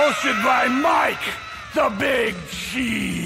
Hosted by Mike, the Big Cheese.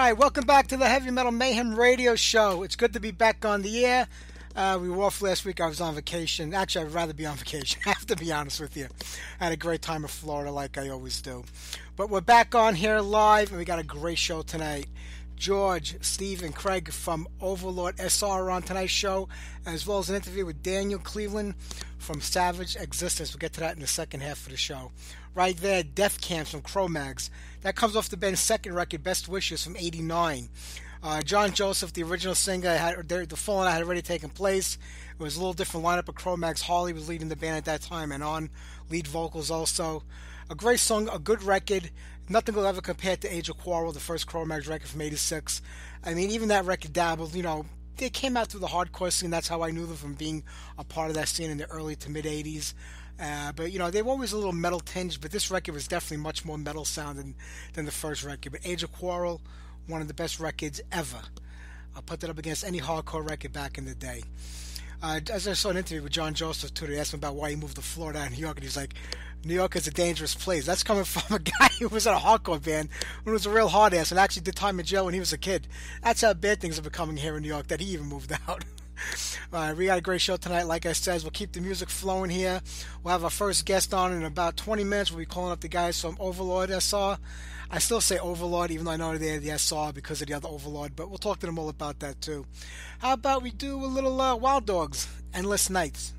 right, welcome back to the Heavy Metal Mayhem Radio Show. It's good to be back on the air. We were off last week. I was on vacation. Actually, I'd rather be on vacation. I have to be honest with you. I had a great time in Florida like I always do. But we're back on here live, and we got a great show tonight. George, Steve, and Craig from Overlord SR are on tonight's show, as well as an interview with Daniel Cleland from Savage Existence. We'll get to that in the second half of the show. Right there, Death Camps from Cro-Mags. That comes off the band's second record, Best Wishes, from '89. John Joseph, the original singer, the falling out had already taken place. It was a little different lineup of Cro-Mags. Harley was leading the band at that time and on lead vocals also. A great song, a good record. Nothing will ever compare to Age of Quarrel, the first Cro-Mags record from '86. I mean, even that record dabbled, they came out through the hardcore scene. That's how I knew them, from being a part of that scene in the early to mid '80s. But they were always a little metal tinged, but this record was definitely much more metal sounding than the first record. But Age of Quarrel, one of the best records ever. I'll put that up against any hardcore record back in the day. As I saw an interview with John Joseph too, they asked him about why he moved to Florida and New York, and he's like, New York is a dangerous place. That's coming from a guy who was in a hardcore band, who was a real hard ass, and actually did time in jail when he was a kid. That's how bad things are becoming here in New York, that he even moved out. We got a great show tonight. Like I said, we'll keep the music flowing here. We'll have our first guest on in about 20 minutes. We'll be calling up the guys from Overlord SR. I still say Overlord, even though I know they're the SR because of the other Overlord, but we'll talk to them all about that too. How about we do a little Wild Dogs, Endless Nights?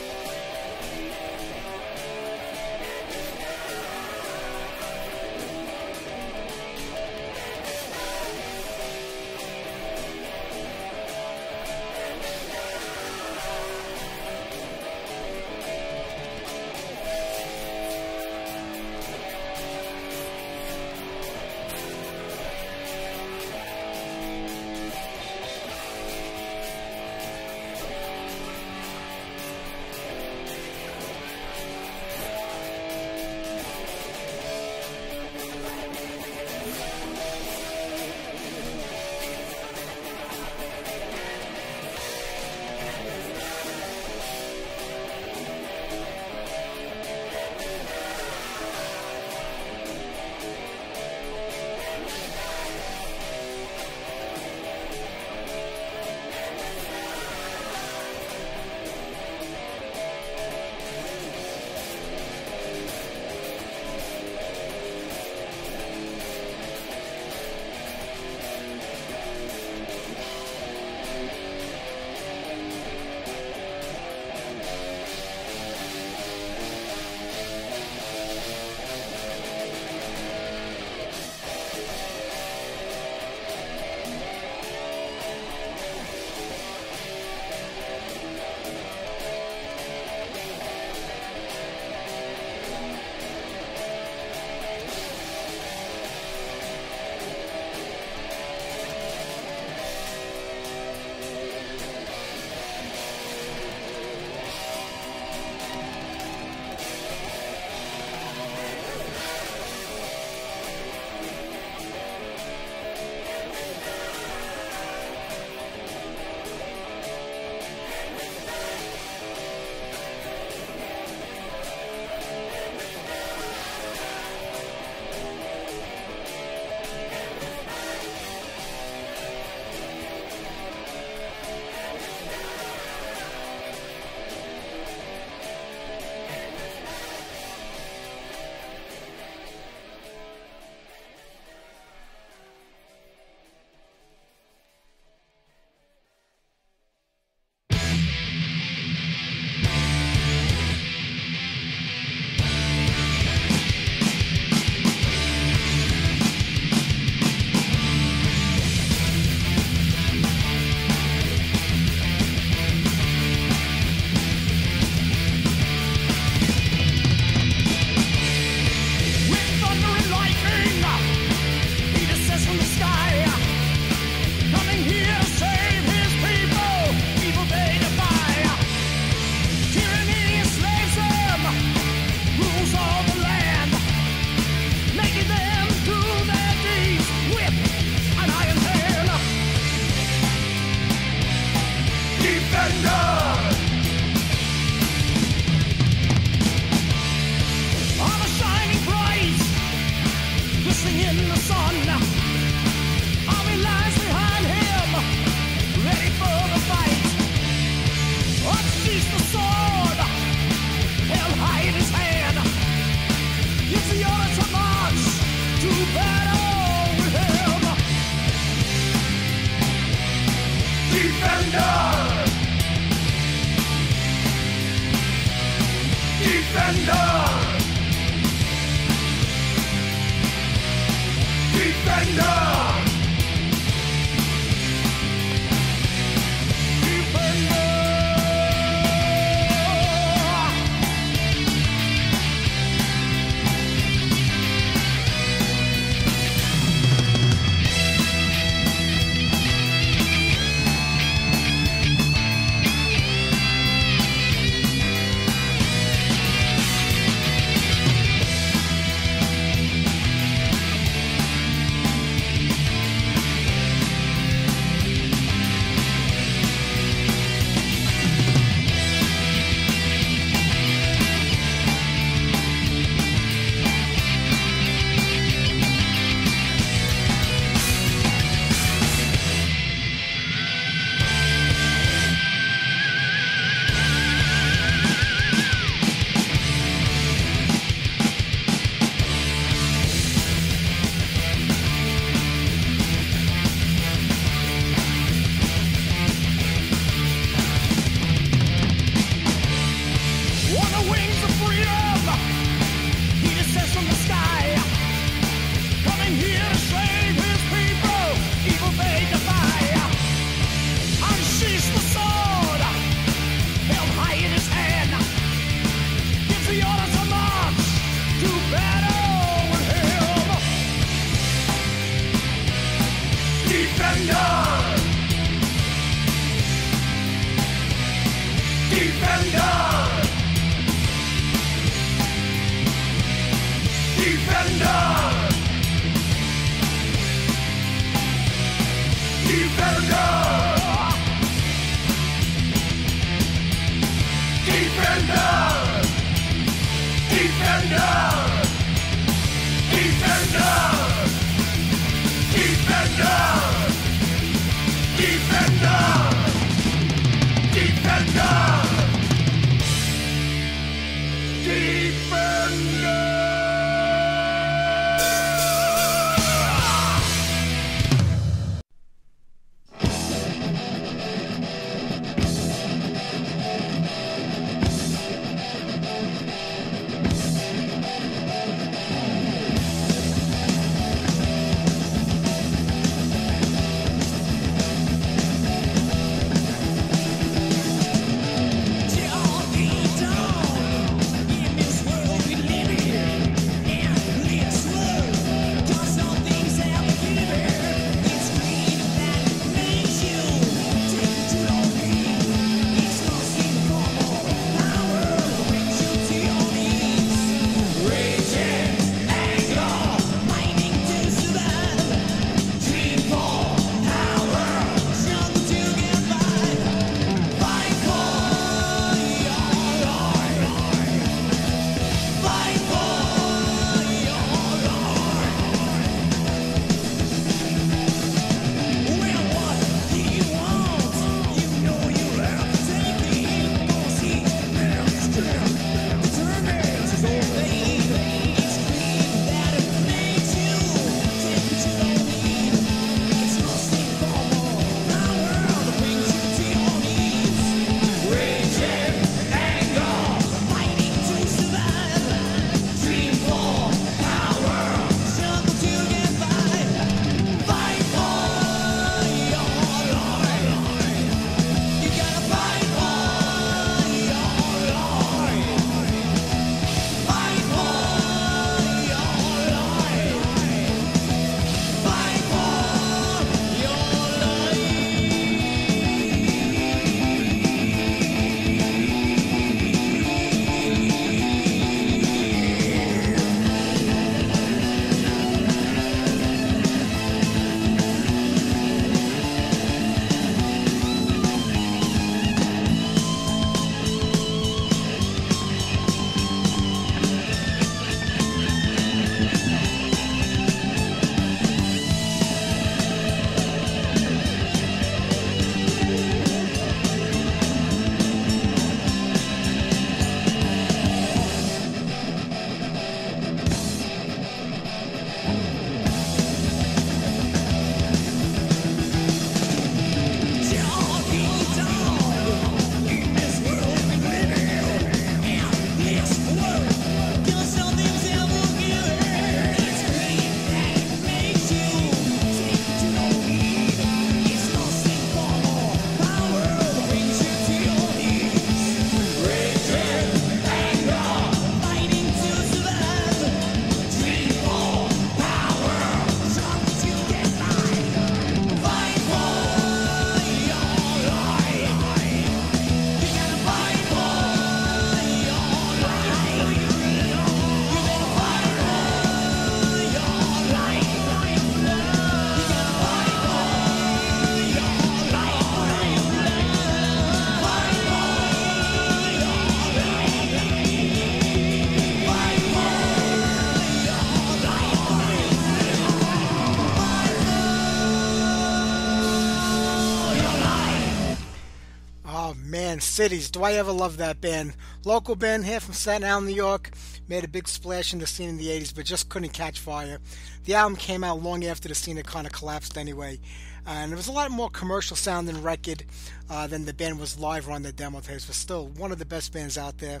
Cities. Do I ever love that band? Local band here from Staten Island, New York. Made a big splash in the scene in the 80s, but just couldn't catch fire. The album came out long after the scene had kind of collapsed anyway. And it was a lot more commercial sounding record than the band was live on the demo tapes, but still one of the best bands out there.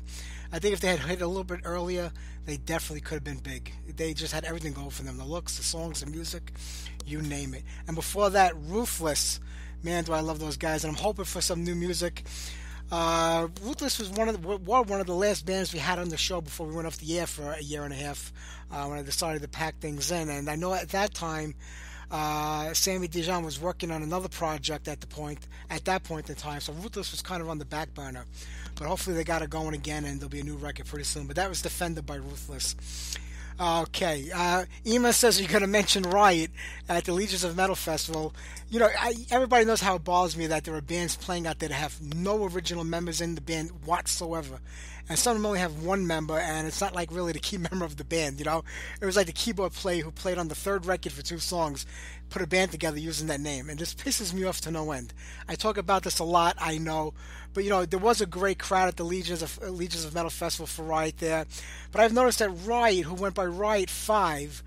I think if they had hit a little bit earlier, they definitely could have been big. They just had everything going for them. The looks, the songs, the music, you name it. And before that, Ruthless. Man, do I love those guys. And I'm hoping for some new music. Ruthless was one of the last bands we had on the show before we went off the air for a year and a half when I decided to pack things in. And I know at that time, Sammy Dijon was working on another project at that point in time, so Ruthless was kind of on the back burner. But hopefully they got it going again, and there'll be a new record pretty soon. But that was Defender by Ruthless. Okay, Ema says you're going to mention Riot at the Legions of Metal Festival. You know, everybody knows how it bothers me that there are bands playing out there that have no original members in the band whatsoever. And some of them only have one member, and it's not like really the key member of the band, you know? It was like the keyboard player who played on the third record for 2 songs, put a band together using that name. And this pisses me off to no end. I talk about this a lot, I know. But, you know, there was a great crowd at the Legions of Metal Festival for Riot there. But I've noticed that Riot, who went by Riot 5,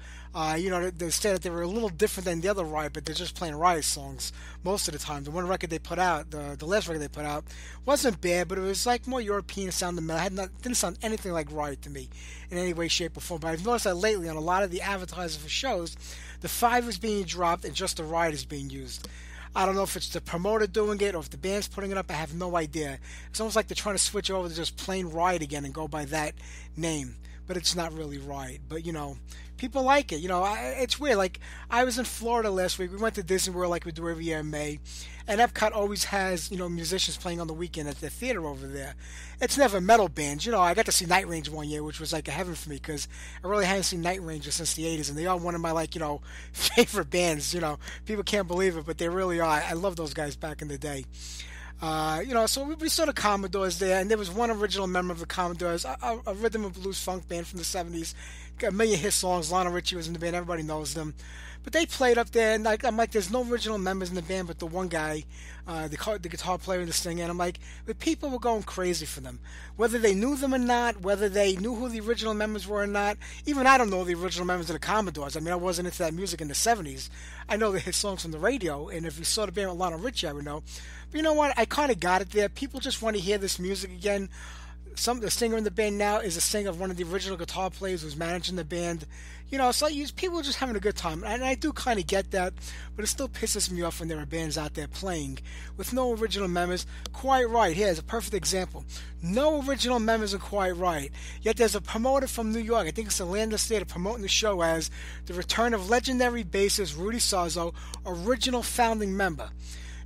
you know, they said that they were a little different than the other Riot, but they're just playing Riot songs most of the time. The one record they put out, the last record they put out, wasn't bad, but it was like more European sounding metal. Didn't sound anything like Riot to me in any way, shape, or form. But I've noticed that lately on a lot of the advertising for shows, the 5 is being dropped and just the Riot is being used. I don't know if it's the promoter doing it or if the band's putting it up. I have no idea. It's almost like they're trying to switch over to just plain Riot again and go by that name. But it's not really Riot. But, you know, people like it. You know, it's weird. Like, I was in Florida last week. We went to Disney World like we do every year in May. And Epcot always has, you know, musicians playing on the weekend at the theater over there. It's never metal bands. You know, I got to see Night Ranger one year, which was like a heaven for me because I really hadn't seen Night Ranger since the 80s. And they are one of my, like, you know, favorite bands. You know, people can't believe it, but they really are. I love those guys back in the day. You know, so we saw the Commodores there, and there was one original member of the Commodores, a rhythm and blues funk band from the 70s. Got a million hit songs. Lionel Richie was in the band. Everybody knows them. But they played up there, and I'm like, there's no original members in the band but the one guy, the guitar player and the singer. And I'm like, the people were going crazy for them. Whether they knew them or not, whether they knew who the original members were or not. Even I don't know the original members of the Commodores. I mean, I wasn't into that music in the 70s. I know the hit songs from the radio, and if you saw the band with Lionel Richie, I would know. But you know what? I kind of got it there. People just want to hear this music again. The singer in the band now is a singer of one of the original guitar players who's managing the band. You know, so people are just having a good time. And I do kind of get that, but it still pisses me off when there are bands out there playing with no original members. Quite right. Here's a perfect example. No original members are quite right. Yet there's a promoter from New York, I think it's Atlanta State, promoting the show as the return of legendary bassist Rudy Sarzo, original founding member.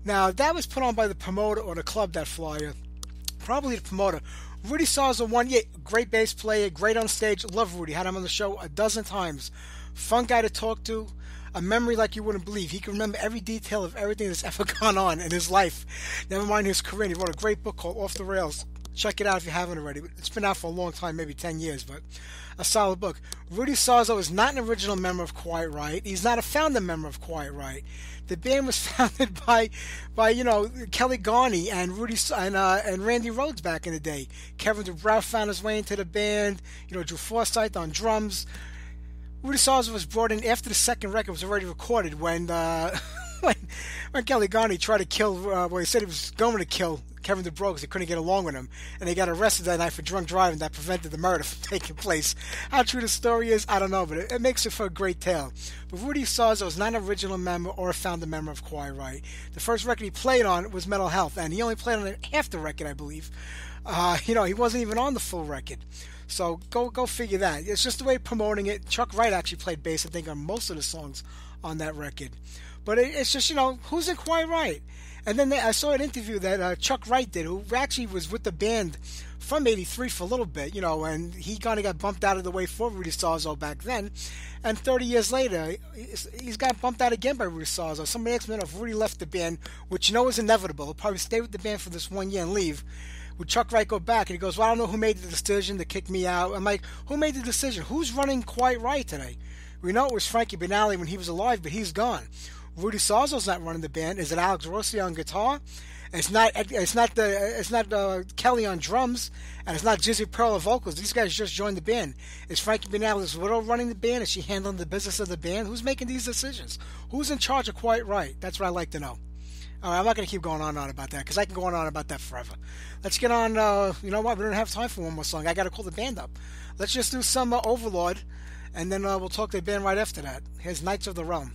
Now, that was put on by the promoter or the club, that flyer. Probably the promoter. Rudy Sarzo, great bass player, great on stage. Love Rudy. Had him on the show a dozen times. Fun guy to talk to. A memory like you wouldn't believe. He can remember every detail of everything that's ever gone on in his life. Never mind his career. He wrote a great book called Off the Rails. Check it out if you haven't already. It's been out for a long time, maybe 10 years, but a solid book. Rudy Sarzo is not an original member of Quiet Riot. He's not a founding member of Quiet Riot. The band was founded by you know, Kelly Garney and and Randy Rhoads back in the day. Kevin DuBrow found his way into the band. You know, Drew Forsythe on drums. Rudy Sarzo was brought in after the second record was already recorded when Kelly Garney tried to kill. He said he was going to kill Kevin DuBrow because he couldn't get along with him, and they got arrested that night for drunk driving that prevented the murder from taking place. How true the story is, I don't know, but it makes it for a great tale. But Rudy Sarzo is not an original member or a founding member of Quiet Riot. The first record he played on was Mental Health, and he only played on half the record, I believe. You know, he wasn't even on the full record. So go figure that. It's just the way of promoting it. Chuck Wright actually played bass, I think, on most of the songs on that record. But it's just, you know, who's in Quiet Riot? And then I saw an interview that Chuck Wright did, who actually was with the band from '83 for a little bit, you know, and he kind of got bumped out of the way for Rudy Sarzo back then. And 30 years later, he's got bumped out again by Rudy Sarzo. Somebody asked me if Rudy left the band, which you know is inevitable. He'll probably stay with the band for this 1 year and leave. Would Chuck Wright go back? And he goes, well, I don't know who made the decision to kick me out. I'm like, who made the decision? Who's running Quiet Riot today? We know it was Frankie Benali when he was alive, but he's gone. Rudy Sarzo's not running the band. Is it Alex Rossi on guitar? It's not Kelly on drums, and it's not Jizzy Pearl on vocals. These guys just joined the band. Is Frankie Banali's widow running the band? Is she handling the business of the band? Who's making these decisions? Who's in charge of Quite Right? That's what I'd like to know. All right, I'm not going to keep going on about that because I can go on about that forever. Let's get on. You know what? We don't have time for one more song. I got to call the band up. Let's just do some Overlord, and then we'll talk to the band right after that. Here's Knights of the Realm.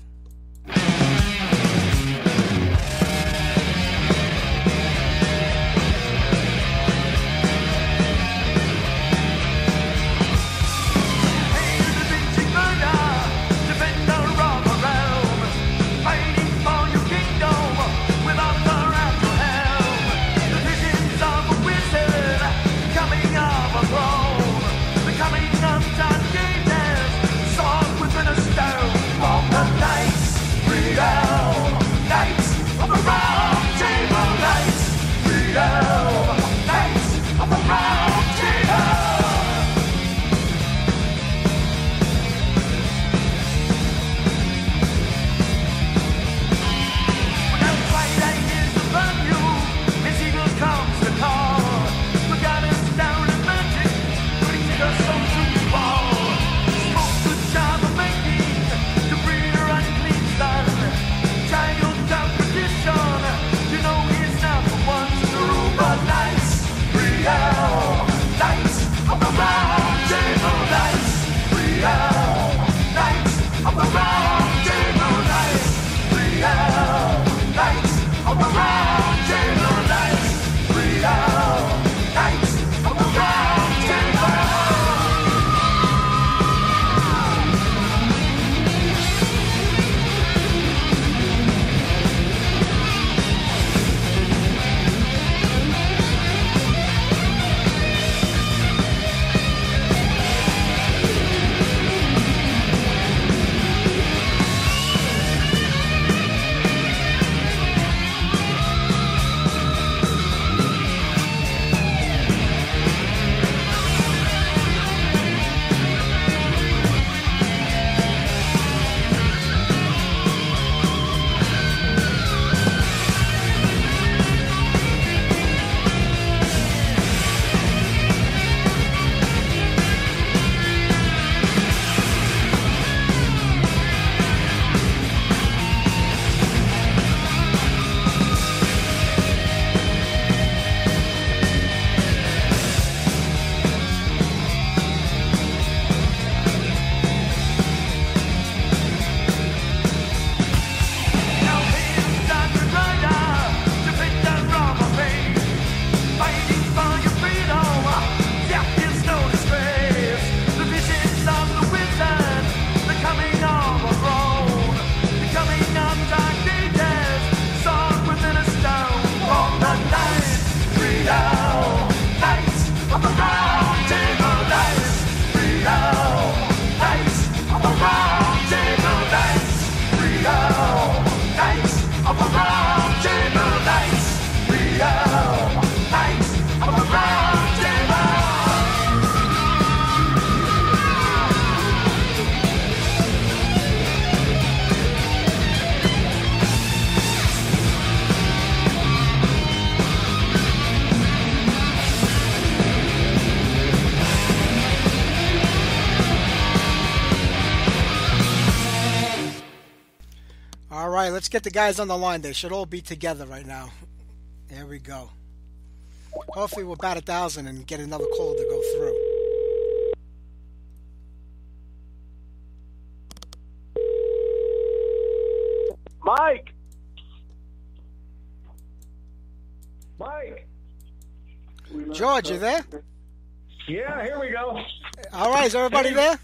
right, let's get the guys on the line. They should all be together right now. There we go. Hopefully we'll bat 1,000 and get another call to go through. Mike! Mike! George, you there? Yeah, here we go. All right, is everybody there?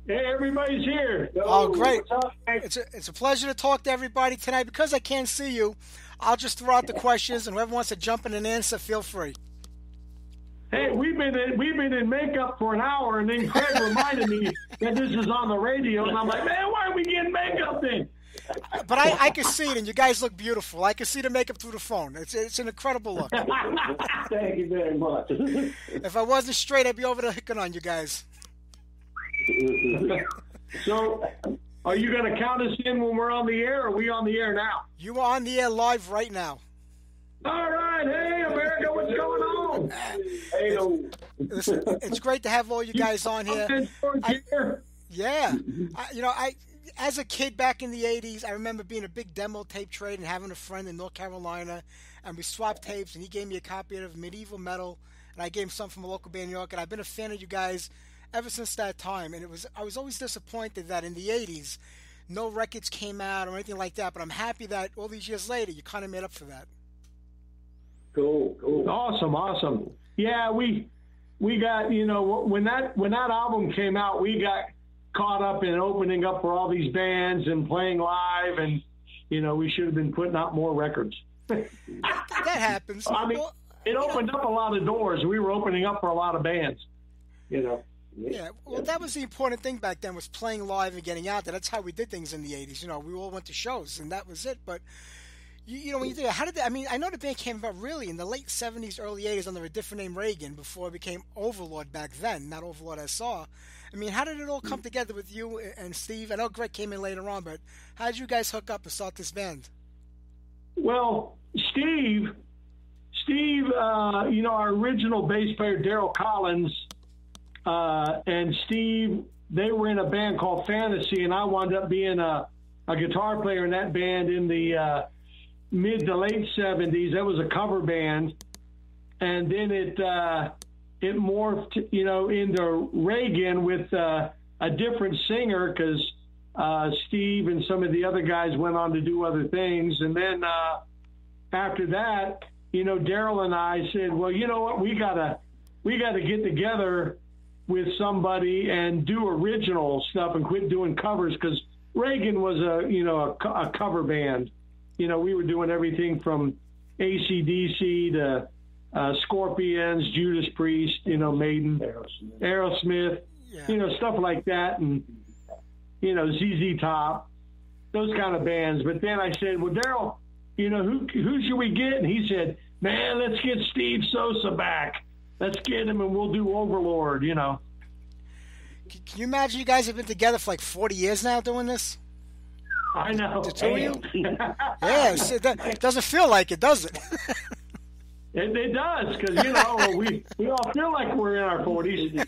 Yeah, everybody's here. Oh, great. What's up, It's a pleasure to talk to everybody tonight. Because I can't see you, I'll just throw out the questions, and whoever wants to jump in and answer, feel free. Hey, we've been in makeup for an hour, and then Craig reminded me that this is on the radio, and I'm like, man, why are we getting makeup then? But I can see it, and you guys look beautiful. I can see the makeup through the phone. It's an incredible look. Thank you very much. If I wasn't straight, I'd be over there hicking on you guys. So, are you going to count us in when we're on the air, or are we on the air now? You are on the air live right now. All right. Hey, America, what's going on? Hey, Listen, it's great to have all you guys on here. Yeah. As a kid back in the 80s, I remember being a big demo tape trade and having a friend in North Carolina, and we swapped tapes, and he gave me a copy of Medieval Metal, and I gave him some from a local band in New York, and I've been a fan of you guys ever since that time. And I was always disappointed that in the 80s, no records came out or anything like that, but I'm happy that all these years later, you kind of made up for that. Cool. Awesome. Yeah, we got, when that album came out, we got caught up in opening up for all these bands and playing live, and we should have been putting out more records. That happens. I mean, it opened up a lot of doors. We were opening up for a lot of bands. Yeah, well, that was the important thing back then, was playing live and getting out there. That's how we did things in the 80s. We all went to shows, and that was it. But when you think, how did I know the band came about really in the late 70s, early 80s under a different name, Reagan, before it became Overlord back then, not Overlord I saw. How did it all come together with you and Steve? I know Greg came in later on, but how did you guys hook up and start this band? Well, Steve, our original bass player, Daryl Collins, and Steve, they were in a band called Fantasy, and I wound up being a guitar player in that band in the mid to late 70s. That was a cover band, and then it morphed, into Reagan with a different singer, because Steve and some of the other guys went on to do other things. And then after that, Daryl and I said, well, you know what, we gotta get together with somebody and do original stuff and quit doing covers, because Reagan was a cover band. We were doing everything from AC/DC to Scorpions, Judas Priest, Maiden, Aerosmith, stuff like that, and ZZ Top, those kind of bands. But then I said, well, Daryl, who should we get? And he said, man, let's get Steve Sosa back. Let's get him, and we'll do Overlord. Can you imagine you guys have been together for like 40 years now doing this? I know. The two of you? Yeah, it doesn't feel like it, does it? It does, because, we all feel like we're in our 40s.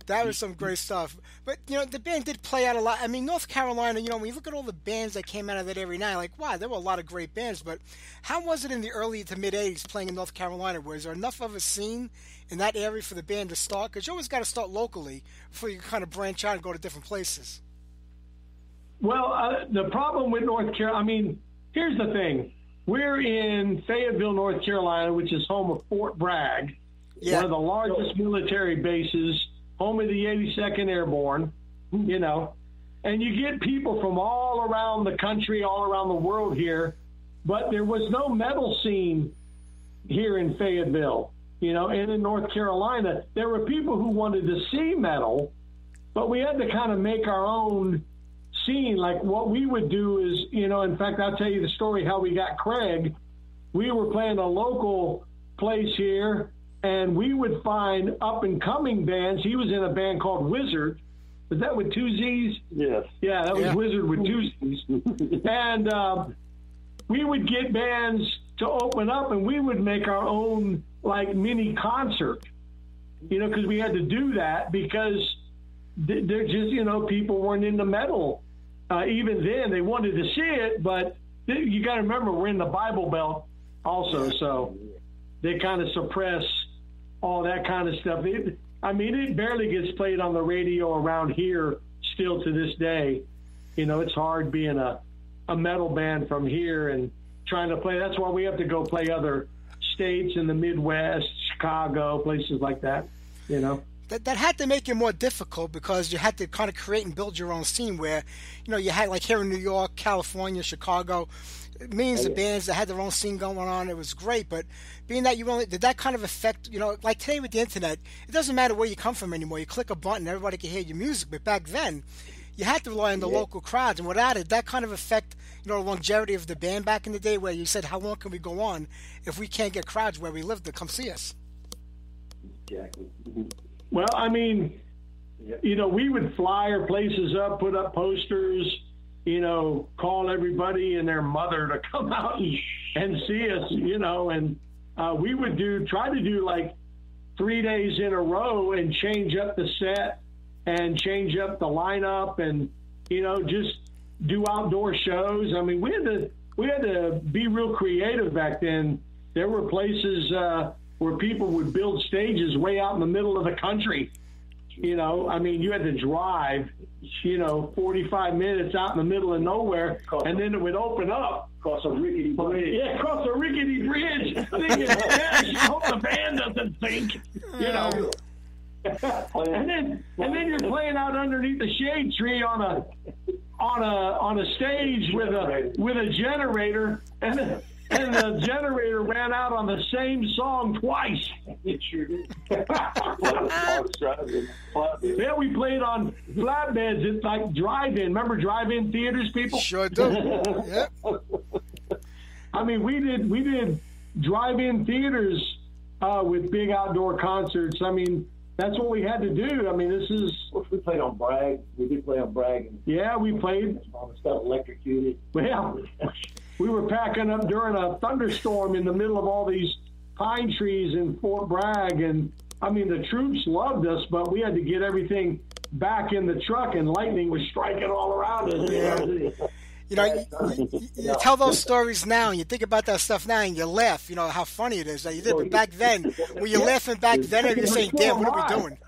That was some great stuff. But, the band did play out a lot. North Carolina, when you look at all the bands that came out of that area now, wow, there were a lot of great bands. But how was it in the early to mid-'80s playing in North Carolina? Was there enough of a scene in that area for the band to start? Because you always got to start locally before you kind of branch out and go to different places. Well, the problem with North Carolina, here's the thing. We're in Fayetteville, North Carolina, which is home of Fort Bragg, one of the largest military bases, home of the 82nd Airborne, and you get people from all around the country, all around the world here, but there was no metal scene here in Fayetteville, and in North Carolina. There were people who wanted to see metal, but we had to kind of make our own scene. Like what we would do is, in fact, I'll tell you the story how we got Craig. We were playing a local place here, and we would find up-and-coming bands. He was in a band called Wizard. Was that with two Z's? Yes. Yeah, that was Wizard with two Z's. And we would get bands to open up, and we would make our own, mini concert, because we had to do that, because they're just, people weren't into metal. Even then, they wanted to see it, but you got to remember, we're in the Bible Belt also, so they kind of suppress all that kind of stuff. It barely gets played on the radio around here still to this day. It's hard being a metal band from here and trying to play. That's why we have to go play other states in the Midwest, Chicago, places like that, That had to make it more difficult, because you had to kind of create and build your own scene where, you had, like here in New York, California, Chicago, millions of bands that had their own scene going on. It was great, but being that did that kind of affect, like today with the internet, it doesn't matter where you come from anymore. You click a button, everybody can hear your music. But back then, you had to rely on the local crowds, and without it, that kind of affect, the longevity of the band back in the day, where you said, how long can we go on if we can't get crowds where we live to come see us? Exactly. Well, we would flyer places up, put up posters, call everybody and their mother to come out and see us, and we would try to do like 3 days in a row and change up the set and change up the lineup and, just do outdoor shows. I mean, we had to be real creative back then. There were places where people would build stages way out in the middle of the country. You had to drive, 45 minutes out in the middle of nowhere, and then it would open up. Across a rickety bridge. Yeah, across a rickety bridge. Thinking, I hope the band doesn't sink, And then you're playing out underneath the shade tree on a stage with a generator, and the generator ran out on the same song twice. It sure did. Yeah, we played on flatbeds. It's like drive-in. Remember drive-in theaters, people? Sure do. Yeah. I mean, we did drive-in theaters with big outdoor concerts. I mean, that's what we had to do. I mean, we played on Bragg. We did play on Bragg. Yeah, we played. All the stuff electrocuted. Well, we were packing up during a thunderstorm in the middle of all these pine trees in Fort Bragg. And, I mean, the troops loved us, but we had to get everything back in the truck, and lightning was striking all around us. Yeah. You tell those stories now, and you think about that stuff now, and you laugh, how funny it is that you did. But back then, were you laughing back then, or you're saying, damn, what are we doing?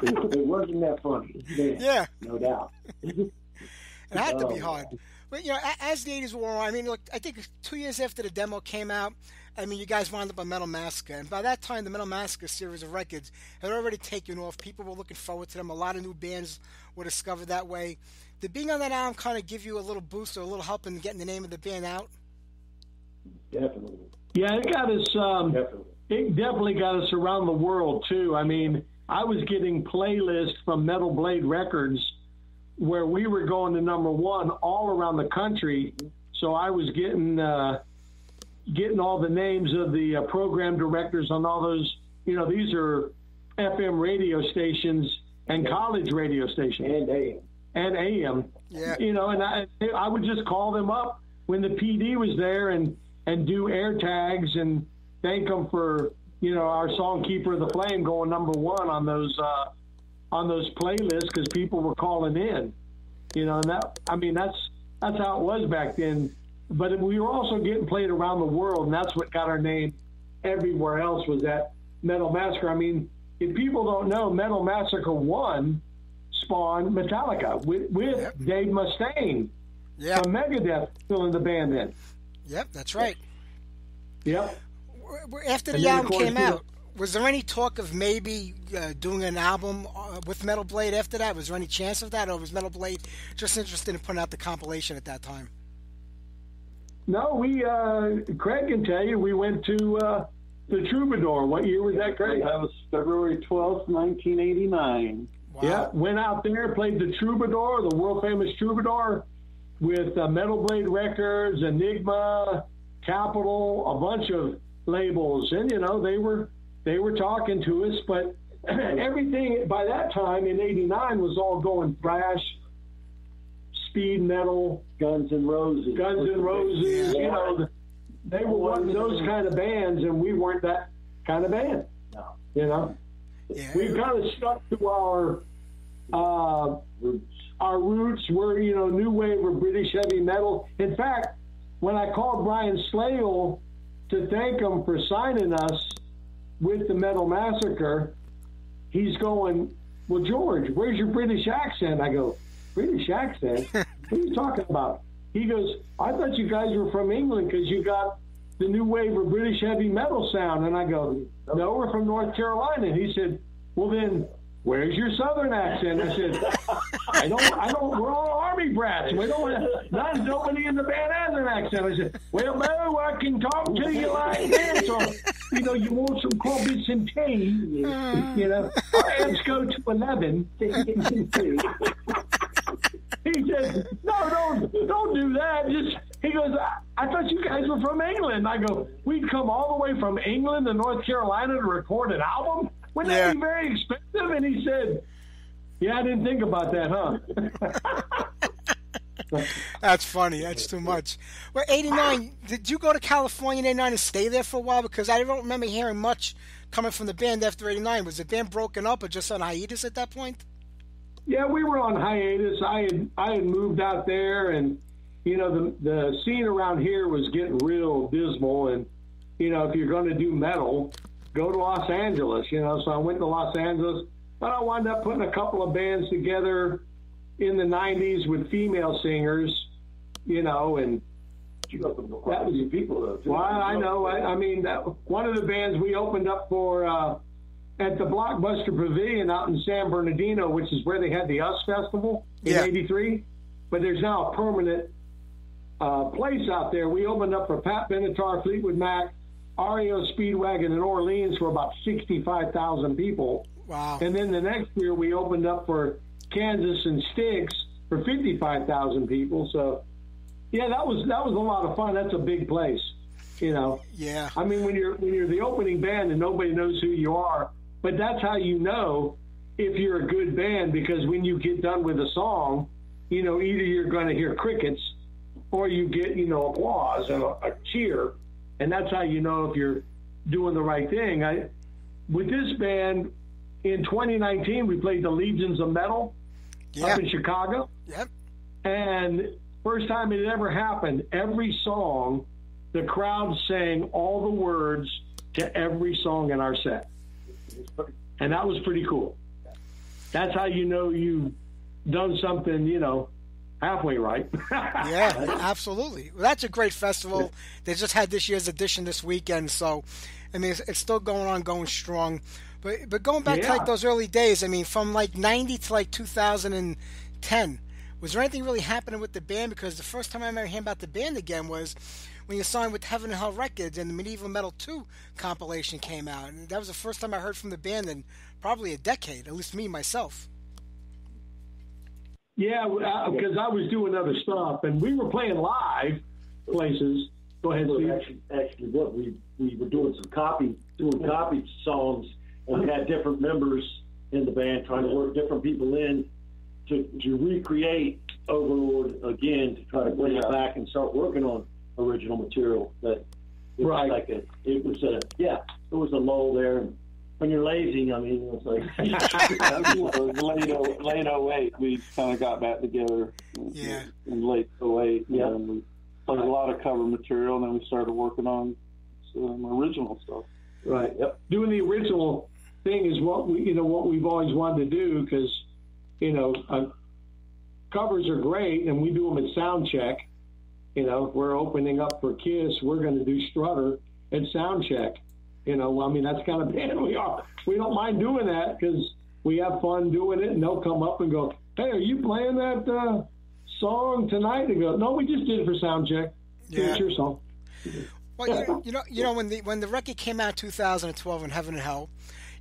It wasn't that funny. Yeah. No doubt. It had to be hard. But, as the 80s wore on, I mean, look, I think 2 years after the demo came out, I mean, you guys wound up on Metal Massacre. And by that time, the Metal Massacre series of records had already taken off. People were looking forward to them. A lot of new bands were discovered that way. Did being on that album kind of give you a little boost or a little help in getting the name of the band out? Definitely. Yeah, it got us. It definitely got us around the world too. I mean, I was getting playlists from Metal Blade Records where we were going to #1 all around the country. So I was getting all the names of the program directors on all those. These are FM radio stations and college radio stations. And AM. Yeah. And I would just call them up when the PD was there and do air tags and thank them for, our song Keeper of the Flame going #1 on those playlists because people were calling in. And that's how it was back then. But we were also getting played around the world, and that's what got our name everywhere else was that Metal Massacre. I mean, if people don't know, Metal Massacre 1 spawned Metallica with Dave Mustaine from Megadeth still in the band then. Yep, that's right. Yep. After the album came out, was there any talk of maybe doing an album with Metal Blade after that? Was there any chance of that, or was Metal Blade just interested in putting out the compilation at that time? No, Craig can tell you, we went to the Troubadour. What year was that, Craig? That was February 12th, 1989. Wow. Yeah, went out there, played the Troubadour, the world-famous Troubadour, with Metal Blade Records, Enigma, Capitol, a bunch of labels. And, they were talking to us, but everything by that time in '89 was all going thrash, speed metal, Guns N' Roses. Yeah. They were one of those kind of bands, and we weren't that kind of band. No. Yeah. We kind of stuck to our roots were, new wave of British heavy metal. In fact, when I called Brian Slagle to thank him for signing us with the Metal Massacre, he's going, well, George, where's your British accent? I go, British accent? What are you talking about? He goes, I thought you guys were from England because you got the new wave of British heavy metal sound. And I go, no, we're from North Carolina. And he said, well, then where's your Southern accent? I said, I don't, we're all Army brats. We don't, nobody in the band has an accent. I said, well, no, I can talk to you like this. Or, you want some crumpets and tea. Our amps go to 11. He said, no, don't do that. He goes, I thought you guys were from England. I go, we'd come all the way from England to North Carolina to record an album? Wouldn't that be very expensive? And he said, yeah, I didn't think about that, huh? That's funny. That's too much. Well, 89, did you go to California in 89 and stay there for a while? Because I don't remember hearing much coming from the band after 89. Was the band broken up or just on hiatus at that point? Yeah, we were on hiatus. I had moved out there, and the scene around here was getting real dismal. And if you're going to do metal, go to Los Angeles. So I went to Los Angeles, but I wound up putting a couple of bands together in the 90s with female singers. And You opened for quite a few people, though. Too. well, I know. I mean, one of the bands we opened up for at the Blockbuster Pavilion out in San Bernardino, which is where they had the US Festival in '83. But there's now a permanent place out there. We opened up for Pat Benatar, Fleetwood Mac, REO Speedwagon in Orleans for about 65,000 people. Wow. And then the next year we opened up for Kansas and Styx for 55,000 people. So, yeah, that was a lot of fun. That's a big place, Yeah. I mean, when you're the opening band and nobody knows who you are, but that's how you know if you're a good band, because when you get done with a song, either you're going to hear crickets or you get, applause and a cheer, and that's how you know if you're doing the right thing. With this band, in 2019, we played the Legions of Metal up in Chicago. Yep. And first time it ever happened, every song, the crowd sang all the words to every song in our set. And that was pretty cool. That's how you know you've done something, halfway right. Yeah, absolutely. Well, that's a great festival. They just had this year's edition this weekend, so I mean it's still going strong. But going back to like those early days, I mean from like 90 to like 2010, was there anything really happening with the band? Because the first time I remember hearing about the band again was when you signed with Heaven and Hell Records and the Medieval Metal 2 compilation came out. And that was the first time I heard from the band in probably a decade, at least me, myself. Yeah, because I was doing other stuff, and we were playing live places. Go ahead, Steve. Actually, what we were doing copy songs, and we had different members in the band trying to work different people in to recreate Overlord again, to try to bring it back and start working on original material. That it was was a lull there. And when you're lazy, I mean, it's like late 08, we kind of got back together. In late 08, and we played a lot of cover material, and then we started working on some original stuff. Right. Yep. Doing the original thing is what we've always wanted to do, because covers are great, and we do them at sound check. If we're opening up for Kiss, we're going to do Strutter at sound check. I mean, that's kind of band we are. We don't mind doing that because we have fun doing it, and they'll come up and go, "Hey, are you playing that song tonight?" They go, "No, we just did it for sound check. It's your song." Well, when the record came out in 2012 in Heaven and Hell,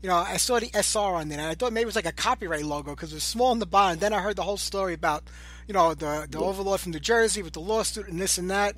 I saw the SR on there, and I thought maybe it was like a copyright logo because it was small in the bottom. Then I heard the whole story about, the Overlord from New Jersey with the lawsuit and this and that.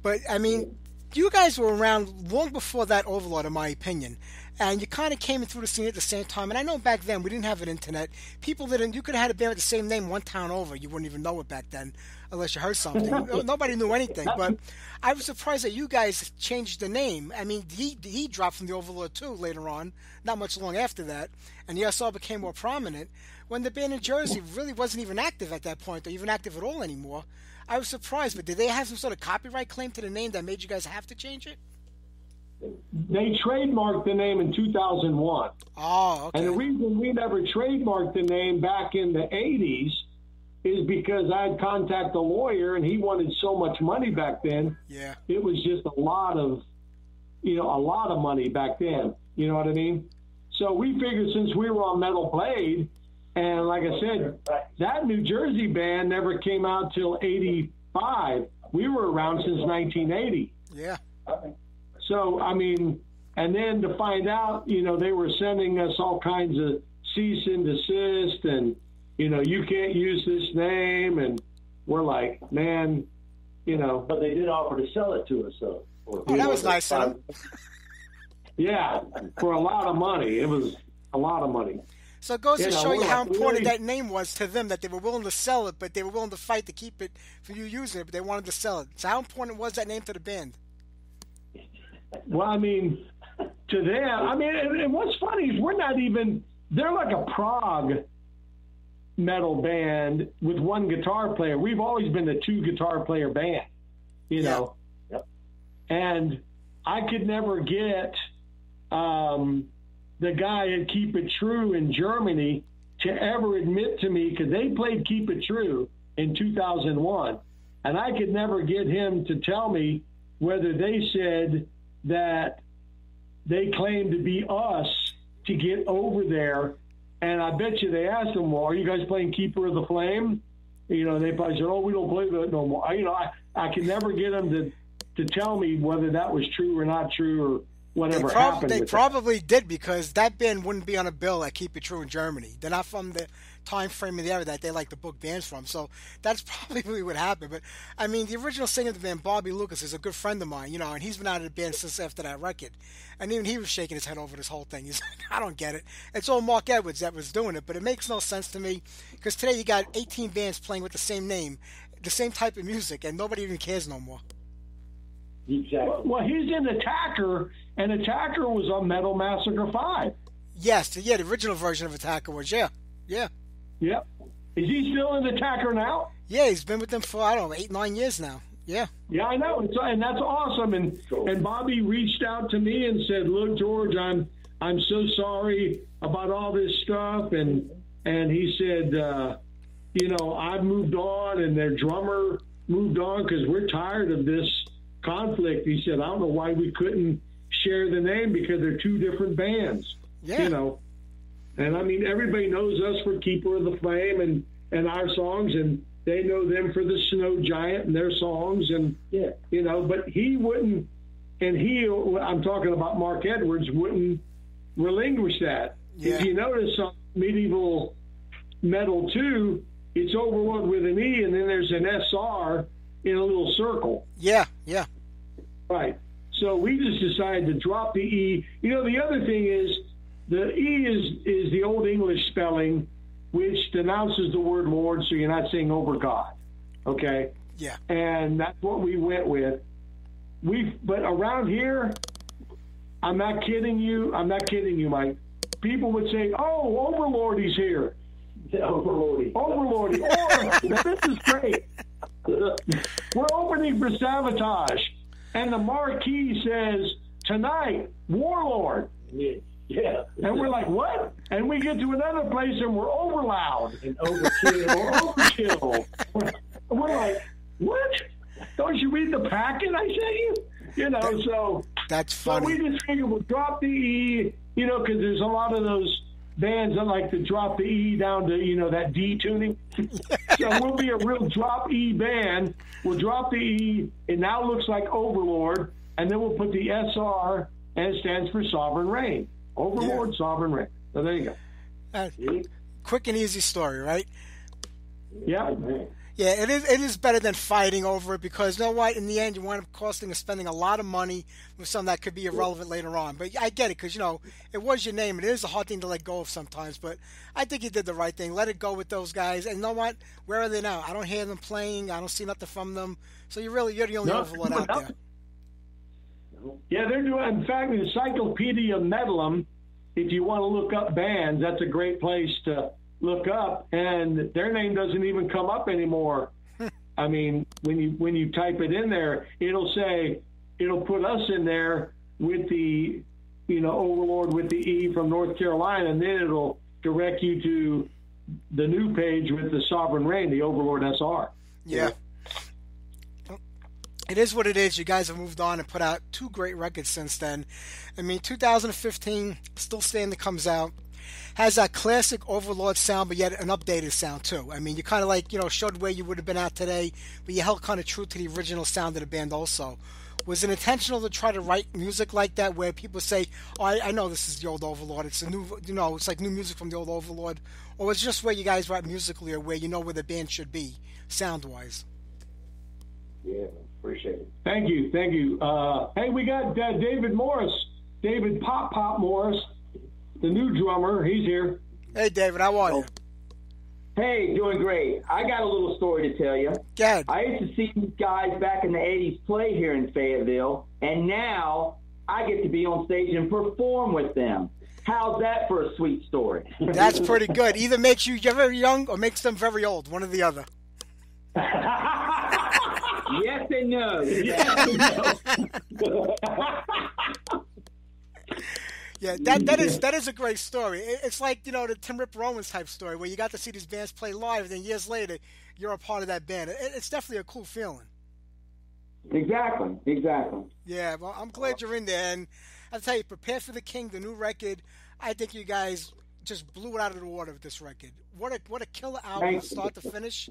But, I mean, you guys were around long before that Overlord, in my opinion. And you kind of came in through the scene at the same time. And I know back then we didn't have an internet. People didn't. You could have had a band with the same name one town over. You wouldn't even know it back then unless you heard something. Nobody knew anything. But I was surprised that you guys changed the name. I mean, he dropped from the Overlord 2 later on, not much long after that. And the SR became more prominent when the band in Jersey really wasn't even active at that point, or even active at all anymore. I was surprised. But did they have some sort of copyright claim to the name that made you guys have to change it? They trademarked the name in 2001. Oh, okay. And the reason we never trademarked the name back in the 80s is because I'd contact a lawyer, and he wanted so much money back then. Yeah. It was just a lot of money back then. You know what I mean? So we figured since we were on Metal Blade, and like I said, that New Jersey band never came out till 85. We were around since 1980. Yeah. So, I mean, and then to find out, they were sending us all kinds of cease and desist, and, you can't use this name. And we're like, man, But they did offer to sell it to us, though. That was nice of them. Yeah, for a lot of money. It was a lot of money. So it goes to show you how important really? that name was to them, that they were willing to sell it, but they were willing to fight to keep it for you using it, but they wanted to sell it. So how important was that name to the band? Well, I mean, to them, I mean, and what's funny is they're like a prog metal band with one guitar player. We've always been a 2 guitar player band, you know. Yep. And I could never get the guy at Keep It True in Germany to ever admit to me, because they played Keep It True in 2001, and I could never get him to tell me whether they said that they claimed to be us to get over there. And I bet you they asked them, well, are you guys playing Keeper of the Flame? You know, they probably said, oh, we don't play that no more. You know, I could never get them to tell me whether that was true or not true or whatever happened. They probably did, because that band wouldn't be on a bill at Keep It True in Germany. They're not from the time frame of the era that they like to book bands from. So that's probably what happened. But, I mean, the original singer of the band, Bobby Lucas, is a good friend of mine, you know, and he's been out of the band since after that record. And even he was shaking his head over this whole thing. He's like, I don't get it. It's all Mark Edwards that was doing it, but it makes no sense to me, because today you got 18 bands playing with the same name, the same type of music, and nobody even cares no more. Exactly. Well, he's in Attacker, and Attacker was on Metal Massacre 5. Yes, the original version of Attacker was, yeah. Yep. Is he still in Attacker now? Yeah, he's been with them for, I don't know, 8-9 years now. Yeah. Yeah, I know, and that's awesome. And Bobby reached out to me and said, "Look, George, I'm so sorry about all this stuff." And he said, you know, I've moved on, and their drummer moved on, because we're tired of this conflict. He said, I don't know why we couldn't share the name, because they're 2 different bands. Yeah. You know, and I mean, everybody knows us for Keeper of the Flame and our songs, and they know them for the Snow Giant and their songs, and you know, but he wouldn't, and I'm talking about Mark Edwards, wouldn't relinquish that. Yeah. If you notice on Medieval Metal 2, it's Overlord with an E, and then there's an SR in a little circle. Yeah. Right. So we just decided to drop the E. You know, the other thing is, the E is the Old English spelling, which denounces the word Lord, so you're not saying over God. Okay? Yeah. And that's what we went with. But around here, I'm not kidding you, Mike. People would say, oh, Overlord, he's here. Overlordy. Or, this is great. We're opening for Sabotage, and the marquee says, tonight, Warlord. Yeah. And we're like, what? And we get to another place, and we're overloud. And overkill. We're like, what? Don't you read the packet I sent you? You know, so that's funny. So we just figured we'll drop the E, you know, because there's a lot of those bands that like to drop the E down to, you know, that D tuning. So we'll be a real drop E band. We'll drop the E. It now looks like Overlord, and then we'll put the SR, and it stands for Sovereign Reign. Overlord, Sovereign Reign. So there you go. Quick and easy story, right? Yeah. Yeah, it is better than fighting over it, because you know what? In the end, you wind up spending a lot of money with something that could be irrelevant later on. But I get it, because, you know, it was your name. It is a hard thing to let go of sometimes, but I think you did the right thing. Let it go with those guys. And you know what? Where are they now? I don't hear them playing. I don't see nothing from them. So you're the only Overlord out there. Yeah, they're doing, in fact, the Encyclopedia Metalum, if you want to look up bands, that's a great place to look up, and their name doesn't even come up anymore. I mean, when you type it in there, it'll put us in there with the, you know, Overlord with the E from North Carolina, and then it'll direct you to the new page with the Sovereign Reign, the Overlord SR. Yeah. It is what it is. You guys have moved on and put out 2 great records since then. I mean, 2015, Still Standing comes out. Has that classic Overlord sound, but yet an updated sound, too. I mean, you kind of like, you know, showed where you would have been at today, but you held kind of true to the original sound of the band also. Was it intentional to try to write music like that, where people say, oh, I know this is the old Overlord, it's a new, you know, it's like new music from the old Overlord, or was it just where you guys write musically, or where you know where the band should be, sound-wise? Yeah, appreciate it. Thank you. Hey, we got David Pop Morris, the new drummer. He's here. Hey, David, how are you? Hey, doing great. I got a little story to tell you. Go ahead. I used to see these guys back in the 80s play here in Fayetteville, and now I get to be on stage and perform with them. How's that for a sweet story? That's pretty good. Either makes you very young or makes them very old, one or the other. Yes and no. Yes and no. Yeah, that is a great story. It's like, the Tim Rip Romans type story where you got to see these bands play live, and then years later, you're a part of that band. It's definitely a cool feeling. Exactly. Yeah, well, I'm glad you're in there, and I'll tell you, Prepare for the King, the new record, I think you guys just blew it out of the water with this record. What a killer album from start to finish.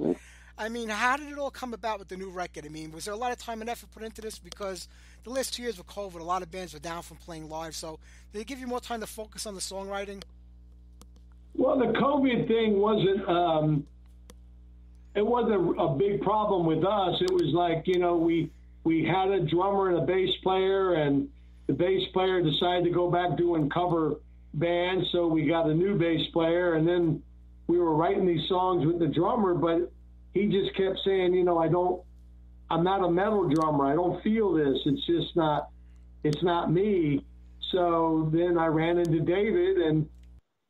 I mean, how did it all come about with the new record? I mean, was there a lot of time and effort put into this? Because the last 2 years with COVID, a lot of bands were down from playing live. So did it give you more time to focus on the songwriting? Well, the COVID thing wasn't a big problem with us. It was like, we had a drummer and a bass player, and the bass player decided to go back doing cover bands. So we got a new bass player, and then we were writing these songs with the drummer, but he just kept saying, I'm not a metal drummer. I don't feel this. It's not me. So then I ran into David and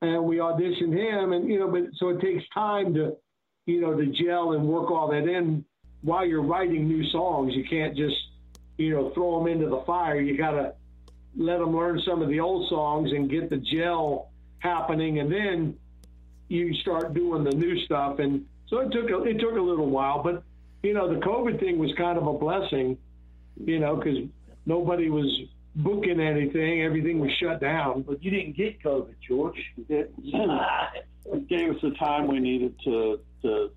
we auditioned him, and, but so it takes time to gel and work all that in while you're writing new songs. You can't just, throw them into the fire. You got to let them learn some of the old songs and get the gel happening. And then you start doing the new stuff. And so it took a little while, but the COVID thing was kind of a blessing, because nobody was booking anything, everything was shut down. But you didn't get COVID, George. It gave us the time we needed to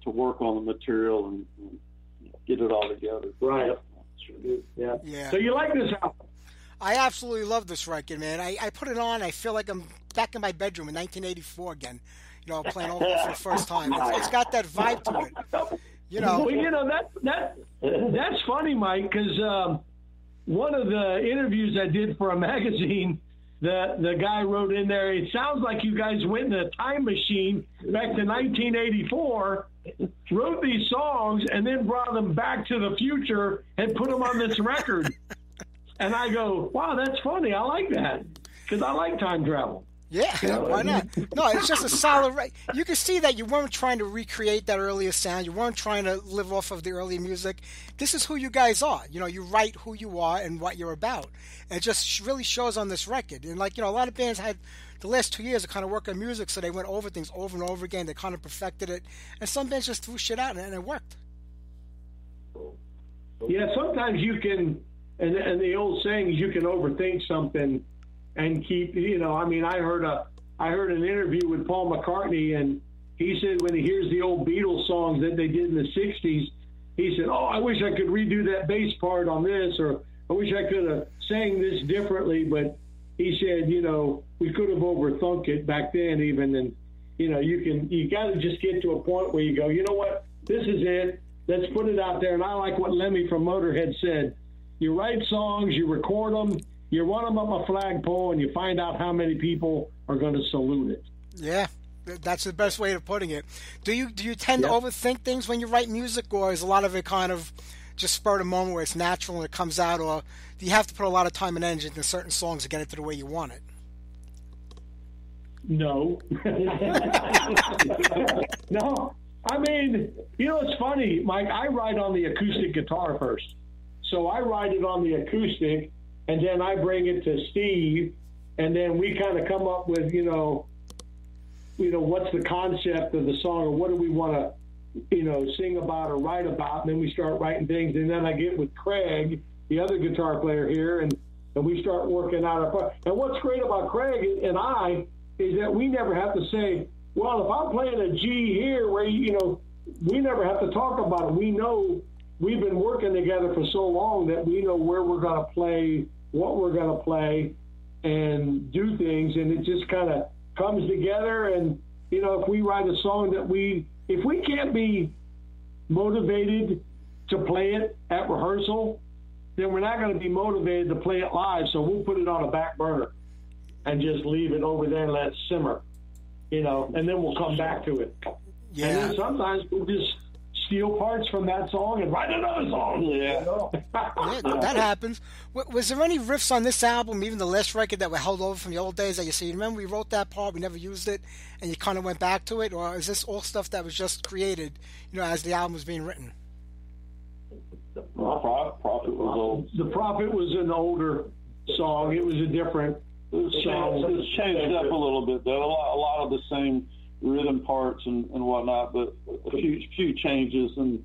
work on the material and get it all together. Right. Sure did. Yeah. So you like this album? I absolutely love this record, man. I put it on. I feel like I'm back in my bedroom in 1984 again. Playing Overlord for the first time. It's got that vibe to it. Well, that's funny, Mike, because one of the interviews I did for a magazine, the guy wrote in there, it sounds like you guys went in a time machine back to 1984, wrote these songs, and then brought them back to the future and put them on this record. And I go, wow, that's funny. I like that, because I like time travel. Yeah, why not? No, it's just a solid. You can see that you weren't trying to recreate that earlier sound. You weren't trying to live off of the earlier music. This is who you guys are. You write who you are and what you're about. And it just really shows on this record. And a lot of bands had the last 2 years to kind of work on music, so they went over things over and over again. They kind of perfected it. And some bands just threw shit out, and it worked. Yeah, sometimes you can, and the old saying is you can overthink something and keep, I heard an interview with Paul McCartney, and he said when he hears the old Beatles songs that they did in the 60s, he said, I wish I could redo that bass part on this, or I wish I could have sang this differently, but he said, we could have overthunk it back then even, and, you got to just get to a point where you go, you know what, this is it, let's put it out there. And I like what Lemmy from Motorhead said, you write songs, you record them, you run them up a flagpole, and you find out how many people are going to salute it. Yeah, that's the best way of putting it. Do you tend to overthink things when you write music, or is a lot of it kind of just spur of the moment where it's natural and it comes out, or do you have to put a lot of time and energy into certain songs to get it to the way you want it? No. No. It's funny, Mike, I write on the acoustic guitar first. So I write it on the acoustic, and then I bring it to Steve, and then we kind of come up with, what's the concept of the song, or what do we want to, sing about or write about, and then we start writing things, and then I get with Craig, the other guitar player here, and we start working out our part. And what's great about Craig and I is that we never have to say, well, if I'm playing a G here, where, we never have to talk about it. We know we've been working together for so long that we know where we're going to play, what we're going to play, and do things, and it just kind of comes together. And if we write a song if we can't be motivated to play it at rehearsal, then we're not going to be motivated to play it live. So we'll put it on a back burner and just leave it over there and let it simmer. and then we'll come back to it. Yeah. And then sometimes we'll just steal parts from that song and write another song. Yeah. Yeah, that happens. Was there any riffs on this album, even the last record, that were held over from the old days that you see? Remember, we wrote that part, we never used it, and you kind of went back to it? Or is this all stuff that was just created, as the album was being written? The Prophet was old. The Prophet was an older song. It was a different song. It's changed up a little bit, though. A lot of the same rhythm parts and whatnot, but a few changes and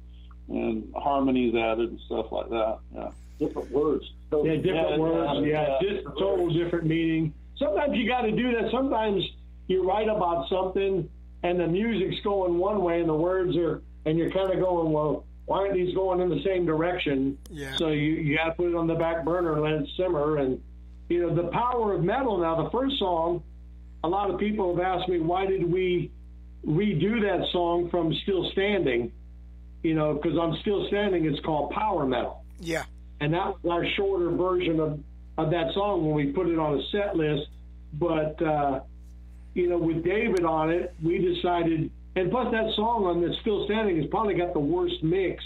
harmonies added and stuff like that. Yeah. Different words. Yeah, different words. Yeah, just total different meaning. Sometimes you got to do that. Sometimes you write about something and the music's going one way and the words are, and you're kind of going, well, why aren't these going in the same direction? Yeah. So you got to put it on the back burner and let it simmer. And, the power of metal. Now, the first song, a lot of people have asked me, why did we redo that song from Still Standing? Because on Still Standing, it's called Power Metal. Yeah. And that was our shorter version of that song when we put it on a set list. But, with David on it, we decided, and plus that song on the Still Standing has probably got the worst mix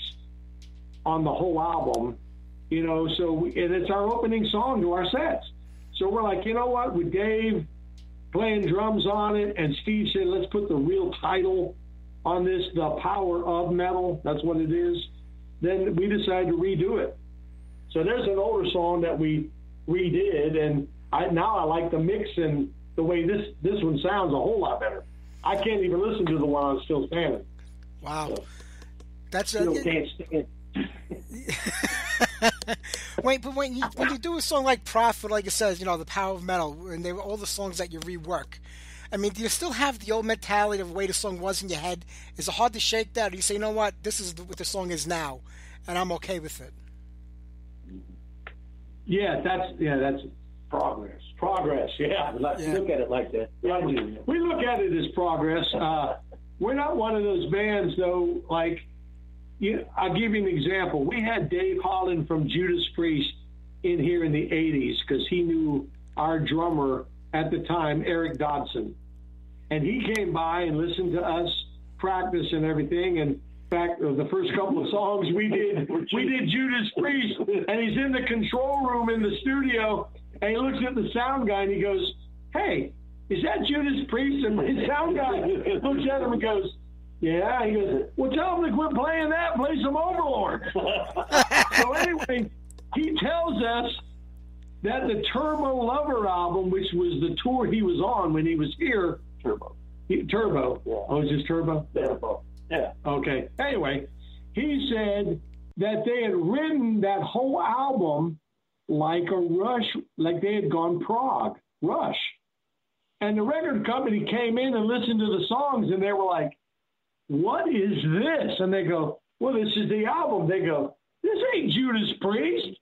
on the whole album, and it's our opening song to our sets. So we're like, you know what, with Dave playing drums on it, and Steve said, let's put the real title on this, The Power of Metal. That's what it is. Then we decided to redo it. So there's an older song that we redid, and now I like the mix and the way this one sounds a whole lot better. I can't even listen to the one I'm Still Standing. Wow. That's Still can't stand. Wait, but when you do a song like Prophet, like it says, the power of metal, and they were all the songs that you rework. I mean, do you still have the old mentality of the way the song was in your head? Is it hard to shake that, or do you say, you know what, this is what the song is now, and I'm okay with it? Yeah, that's Progress. Yeah, Look at it like that. Yeah, we look at it as progress. We're not one of those bands, though. Like, I'll give you an example. We had Dave Holland from Judas Priest in here in the 80s because he knew our drummer at the time, Eric Dodson. And he came by and listened to us practice and everything. And in fact, the first couple of songs we did Judas Priest, and he's in the control room in the studio, and he looks at the sound guy and he goes, hey, is that Judas Priest? And the sound guy looks at him and goes, yeah. He goes, well, tell him to quit playing that, play some Overlord. So anyway, he tells us that the Turbo Lover album, which was the tour he was on when he was here. Turbo. Turbo. Yeah. Oh, is this Turbo? Turbo. Yeah. Okay. Anyway, he said that they had written that whole album like a Rush, like they had gone prog, Rush. And the record company came in and listened to the songs, and they were like, what is this? And they go, well, this is the album. They go, this ain't Judas Priest.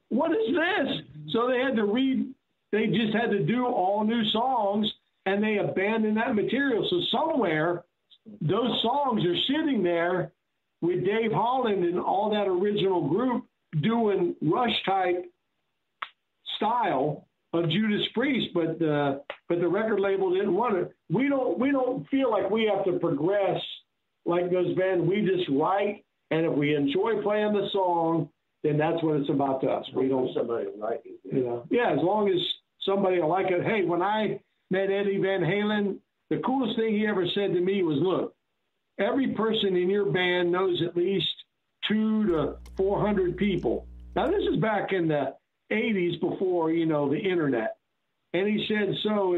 What is this? So they just had to do all new songs, and they abandoned that material. So somewhere, those songs are sitting there with Dave Holland and all that original group doing Rush-type style of Judas Priest, but the record label didn't want it. We don't feel like we have to progress like those bands. We just write, and if we enjoy playing the song, then that's what it's about to us. We don't somebody like it. Yeah, as long as somebody will like it. Hey, when I met Eddie Van Halen, the coolest thing he ever said to me was, look, every person in your band knows at least 200 to 400 people. Now, this is back in the 80s before, the internet. And he said, so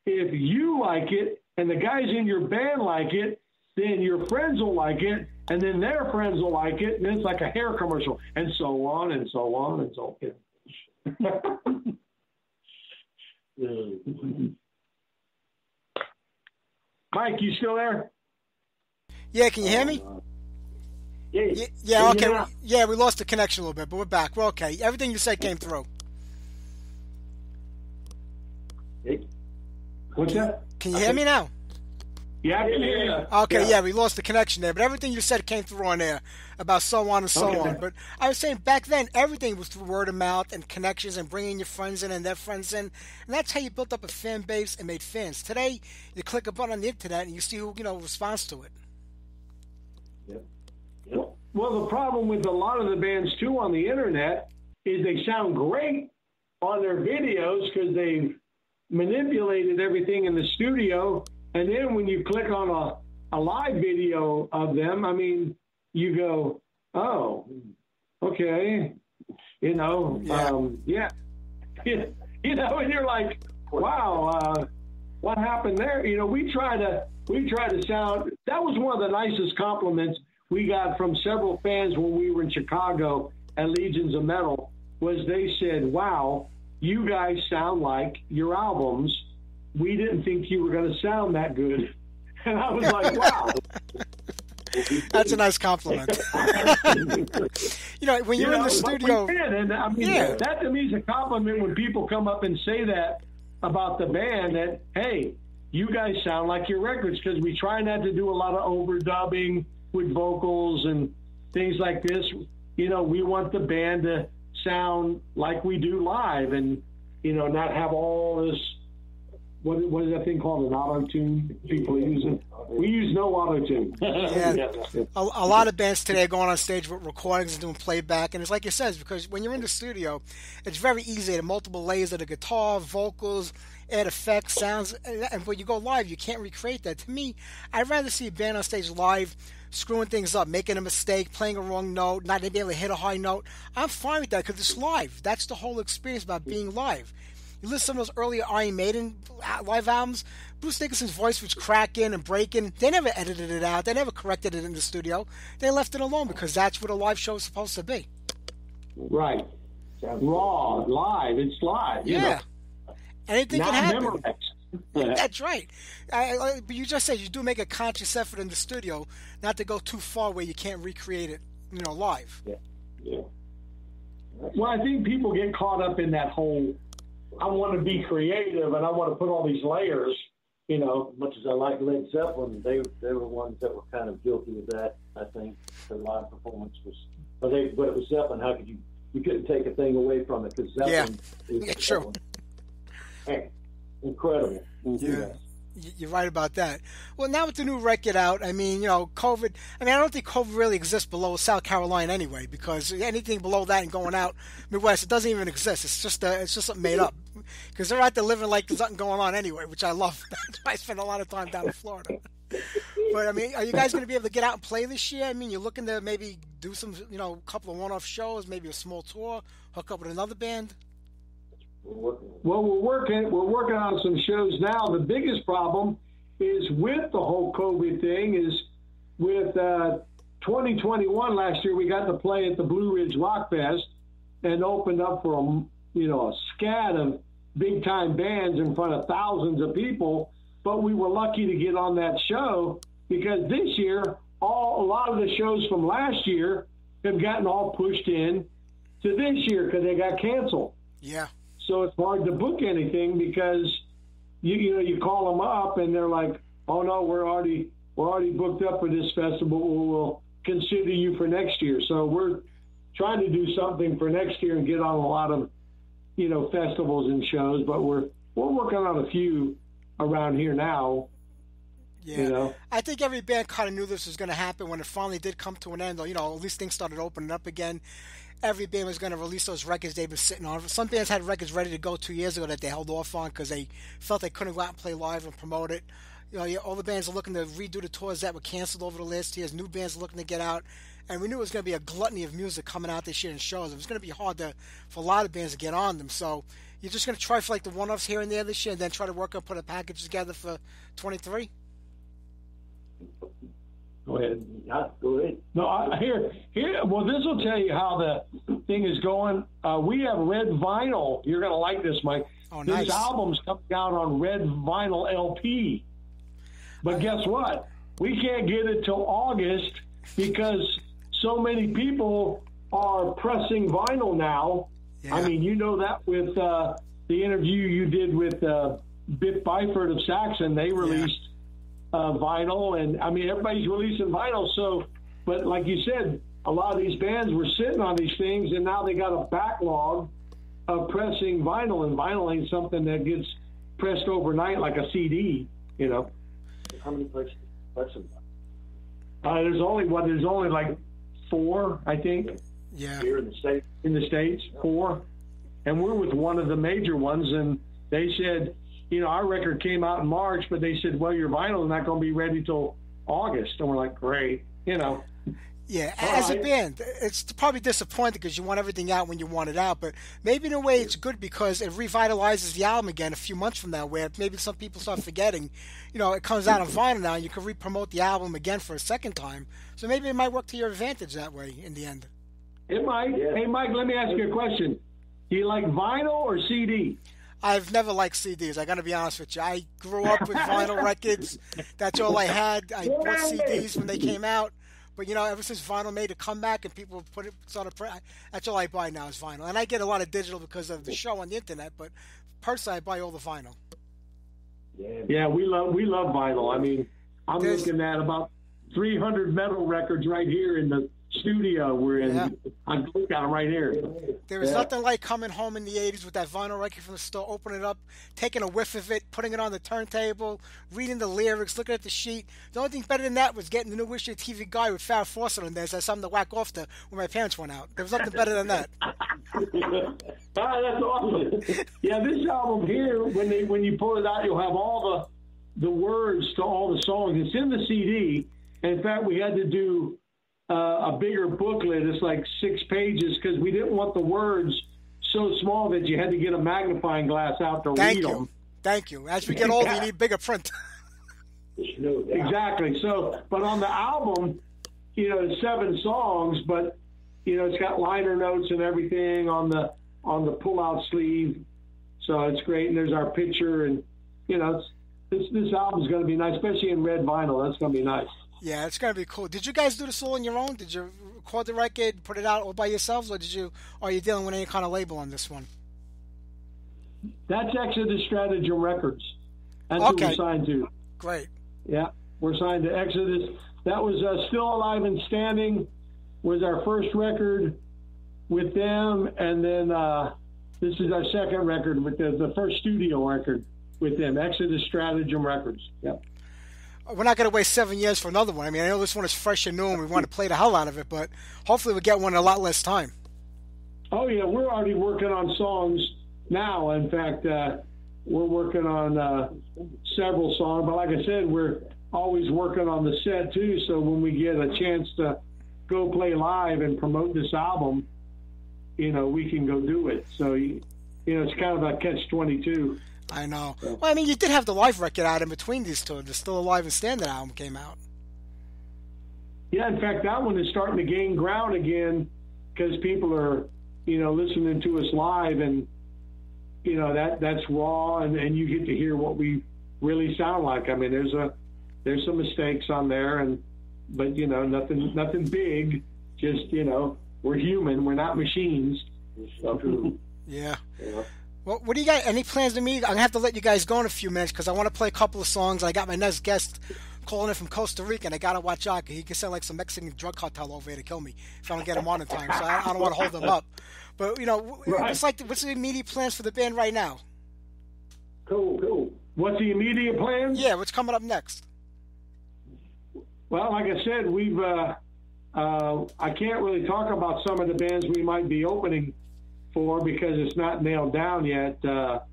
if you like it and the guys in your band like it, then your friends will like it, and then their friends will like it, and it's like a hair commercial, and so on and so on and so on. Mike, you still there? Yeah, can you hear me? Yeah, okay. Yeah, we lost the connection a little bit, but we're back. We're okay. Everything you said came through. What's that? Can you hear me now? Yeah, I can hear you. Okay, yeah, we lost the connection there, but everything you said came through on there about so on and so on. But I was saying back then, everything was through word of mouth and connections and bringing your friends in and their friends in. And that's how you built up a fan base and made fans. Today, you click a button on the internet and you see who, responds to it. Yep. Well, the problem with a lot of the bands, too, on the internet is they sound great on their videos because they've manipulated everything in the studio. And then when you click on a live video of them, I mean, you go, oh, okay, and you're like, wow, what happened there? We try to sound. That was one of the nicest compliments we got from several fans when we were in Chicago at Legions of Metal. Was they said, wow, you guys sound like your albums. We didn't think you were going to sound that good. And I was like, wow. That's a nice compliment. When you're in the studio. That to me is a compliment when people come up and say that about the band, that, hey, you guys sound like your records, because we try not to do a lot of overdubbing with vocals and things like this. We want the band to sound like we do live and, not have all this. What is that thing called? An auto-tune people use it? We use no auto-tune. Yeah. A lot of bands today are going on stage with recordings and doing playback. And it's like it says, because when you're in the studio, it's very easy to multiple layers of the guitar, vocals, add effects, sounds. And when you go live, you can't recreate that. To me, I'd rather see a band on stage live screwing things up, making a mistake, playing a wrong note, not being able to hit a high note. I'm fine with that because it's live. That's the whole experience about being live. You listen to those earlier Iron Maiden live albums, Bruce Dickinson's voice was cracking and breaking. They never edited it out. They never corrected it in the studio. They left it alone because that's what a live show is supposed to be. Right. Raw, live. It's live. Yeah. Anything can happen. Memorized. That's right. But you just said you do make a conscious effort in the studio not to go too far where you can't recreate it, live. Yeah. Well, I think people get caught up in that whole, I want to be creative and I want to put all these layers, As much as I like Led Zeppelin, they were ones that were kind of guilty of that, I think. Their live performance was, but it was Zeppelin. How could you couldn't take a thing away from it, because Zeppelin is true. Hey, incredible. Yeah. You're right about that. Well, now with the new record out, I mean, COVID, I don't think COVID really exists below South Carolina anyway, because anything below that and going out Midwest, it doesn't even exist. It's just something made up, because they're out there living like there's nothing going on anyway, which I love. I spend a lot of time down in Florida. But, are you guys going to be able to get out and play this year? You're looking to maybe do some, a couple of one-off shows, maybe a small tour, hook up with another band? Well, we're working on some shows now. The biggest problem is with the whole COVID thing is with 2021 last year, we got to play at the Blue Ridge Rock Fest and opened up for a scat of big time bands in front of thousands of people. But we were lucky to get on that show, because this year, a lot of the shows from last year have gotten all pushed in to this year because they got canceled. Yeah. So it's hard to book anything, because you call them up and they're like, oh no, we're already booked up for this festival. We'll consider you for next year. So we're trying to do something for next year and get on a lot of festivals and shows. But we're working on a few around here now. Yeah, I think every band kind of knew this was going to happen when it finally did come to an end. At least things started opening up again. Every band was going to release those records they've been sitting on. Some bands had records ready to go 2 years ago that they held off on because they felt they couldn't go out and play live and promote it. All the bands are looking to redo the tours that were canceled over the last years. New bands are looking to get out. And we knew it was going to be a gluttony of music coming out this year in shows. It was going to be hard for a lot of bands to get on them. So you're just going to try for the one-offs here and there this year, and then try to work on put a package together for 23? Go ahead. Yeah, go ahead. No, here. Well, this will tell you how the thing is going. We have red vinyl. You're going to like this, Mike. Oh, nice. This album's coming out on red vinyl LP. But guess what? We can't get it till August because so many people are pressing vinyl now. Yeah. You know that with the interview you did with Biff Byford of Saxon. They released vinyl, and I mean everybody's releasing vinyl. So, but like you said, a lot of these bands were sitting on these things, and now they got a backlog of pressing vinyl, and vinyl ain't something that gets pressed overnight like a CD, you know. How many pressing? There's only like 4, I think. Yeah. Here in the States? In the States, 4. And we're with one of the major ones, and they said, you know, our record came out in March, but they said, well, your vinyl is not going to be ready till August. And we're like, great, you know. Yeah, as a band, it's probably disappointing because you want everything out when you want it out, but maybe in a way it's good because it revitalizes the album again a few months from now, where maybe some people start forgetting, you know, it comes out on vinyl now, and you can re-promote the album again for a second time. So maybe it might work to your advantage that way in the end. It might. Yeah. Hey, Mike, let me ask you a question. Do you like vinyl or CD? I've never liked CDs. I got to be honest with you. I grew up with vinyl records. That's all I had. I bought CDs when they came out. But, you know, ever since vinyl made a comeback and people put it on a print, that's all I buy now is vinyl. And I get a lot of digital because of the show on the internet, but personally I buy all the vinyl. Yeah, we love vinyl. I mean, I'm looking at about 300 metal records right here in the studio we're in. Yeah. I'm looking at them right here. There was nothing like coming home in the 80s with that vinyl record from the store, opening it up, taking a whiff of it, putting it on the turntable, reading the lyrics, looking at the sheet. The only thing better than that was getting the new issue of TV Guide with Farrah Fawcett on there, so I had something to whack off to when my parents went out. There was nothing better than that. That's awesome. Yeah, this album here, when you pull it out, you'll have all the words to all the songs. It's in the CD. In fact, we had to do a bigger booklet. It's like 6 pages because we didn't want the words so small that you had to get a magnifying glass out to read them. Thank you. As we get older, you need bigger print. Exactly. So, but on the album, you know, it's 7 songs, but you know, it's got liner notes and everything on the pull-out sleeve. So it's great. And there's our picture, and you know, this album's going to be nice, especially in red vinyl. That's going to be nice. Yeah, it's gonna be cool. Did you guys do this all on your own? Did you record the record, put it out all by yourselves, or are you dealing with any kind of label on this one? That's Exodus Stratagem Records. That's who we're signed to. Great. Yeah, we're signed to Exodus. That was Still Alive and Standing was our first record with them, and then this is our second record with the first studio record with them, Exodus Stratagem Records. Yep. We're not going to wait 7 years for another one. I mean, I know this one is fresh and new, and we want to play the hell out of it, but hopefully we'll get one in a lot less time. Oh, yeah, we're already working on songs now. In fact, we're working on several songs, but like I said, we're always working on the set, too, so when we get a chance to go play live and promote this album, you know, we can go do it. So, you know, it's kind of a catch-22. I know. Well, I mean, you did have the live record out in between these two. The Still Alive and Standing album came out. Yeah, in fact, that one is starting to gain ground again because people are, you know, listening to us live, and you know that's raw, and you get to hear what we really sound like. I mean, there's some mistakes on there, but you know, nothing big. Just, you know, we're human. We're not machines. Yeah. Well, what do you got? Any plans to meet? I'm going to have to let you guys go in a few minutes because I want to play a couple of songs. I got my next guest calling in from Costa Rica, and I got to watch out because he can send like some Mexican drug cartel over here to kill me if I don't get him on in time. So I don't want to hold him up. But, you know, what's the immediate plans for the band right now? Cool. What's the immediate plans? Yeah, what's coming up next? Well, like I said, we've I can't really talk about some of the bands we might be opening for because it's not nailed down yet. But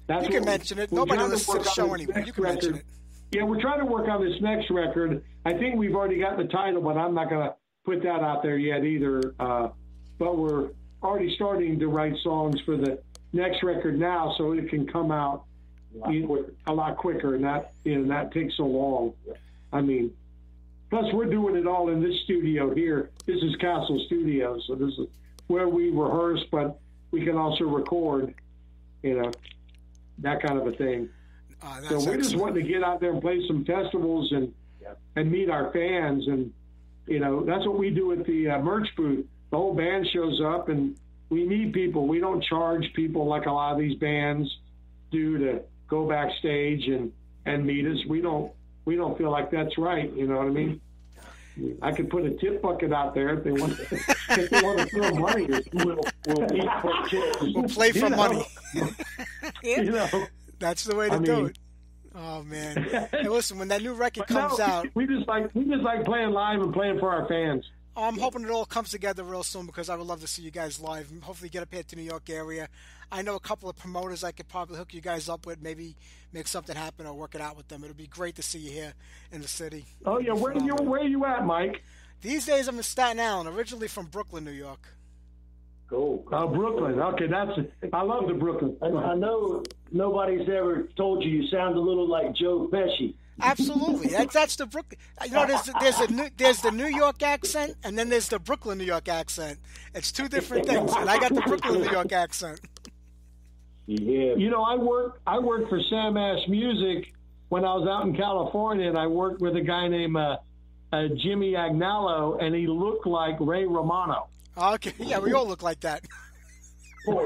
that's you can mention it. Nobody listens to the show anyway. You can mention it. Yeah, we're trying to work on this next record. I think we've already got the title, but I'm not going to put that out there yet either. But we're already starting to write songs for the next record now, so it can come out a lot quicker, and not take so long. I mean, plus we're doing it all in this studio here. This is Castle Studios, so this is where we rehearse, but we can also record, you know, that kind of a thing. So we're just wanting to get out there and play some festivals and meet our fans, and you know, that's what we do at the merch booth. The whole band shows up and we meet people. We don't charge people like a lot of these bands do to go backstage and meet us. We don't feel like that's right. You know what I mean? I could put a tip bucket out there if they want. If they want to throw money, we'll eat for chips. We'll play for money. You know, that's the way to do it. Oh man! Hey, listen, when that new record comes out, we just like playing live and playing for our fans. I'm hoping it all comes together real soon because I would love to see you guys live and hopefully get up here to New York area. I know a couple of promoters I could probably hook you guys up with, maybe make something happen or work it out with them. It'll be great to see you here in the city. Oh yeah, where are you at, Mike? These days I'm in Staten Island, originally from Brooklyn, New York. Cool. Oh, Brooklyn. Okay, I love the Brooklyn. I know nobody's ever told you sound a little like Joe Pesci. Absolutely, that's the Brooklyn. You know, there's the New York accent, and then there's the Brooklyn, New York accent. It's two different things, and I got the Brooklyn, New York accent. Yeah. You know, I worked for Sam Ash Music when I was out in California, and I worked with a guy named Jimmy Agnello, and he looked like Ray Romano. Okay, yeah, we all look like that. And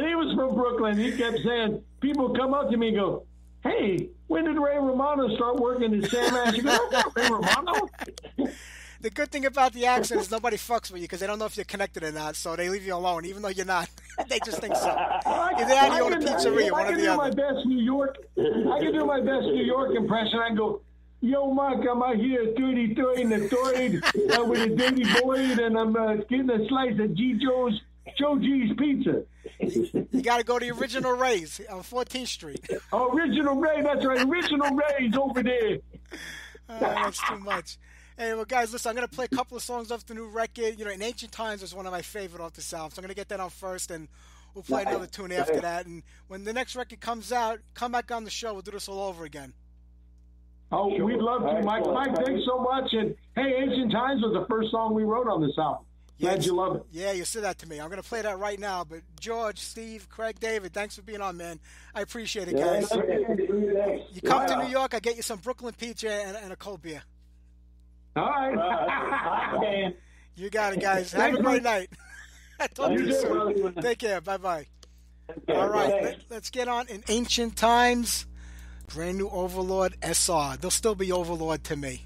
he was from Brooklyn. He kept saying, people come up to me and go, "Hey, when did Ray Romano start working at Sam Ash?" You go, "Oh, Ray Romano." The good thing about the accent is nobody fucks with you because they don't know if you're connected or not, so they leave you alone, even though you're not. They just think so. Either that or you own a pizzeria, one or the other. I can do my best New York impression. I go, "Yo, Mike, I'm out here at 33rd and the 3rd with a dirty boy, and I'm getting a slice of Joe G's pizza." You got to go to the Original Ray's on 14th Street. Oh, Original Ray, that's right. Original Ray's over there. That's too much. Hey, well, guys, listen, I'm going to play a couple of songs off the new record. You know, In Ancient Times was one of my favorite off this album, so I'm going to get that on first, and we'll play another tune after that. And when the next record comes out, come back on the show. We'll do this all over again. Oh, Sure. we'd love to, Right. Mike. Mike, thanks so much. And, hey, Ancient Times was the first song we wrote on this album. Glad you love it. Yeah, you said that to me. I'm going to play that right now. But George, Steve, Craig, David, thanks for being on, man. I appreciate it, guys. You come to New York, I get you some Brooklyn pizza and a cold beer. All right. You got it, guys. Have a great night. Talk to you soon. Take care. Bye-bye. All right, let's get on In Ancient Times. Brand new Overlord SR. They'll still be Overlord to me.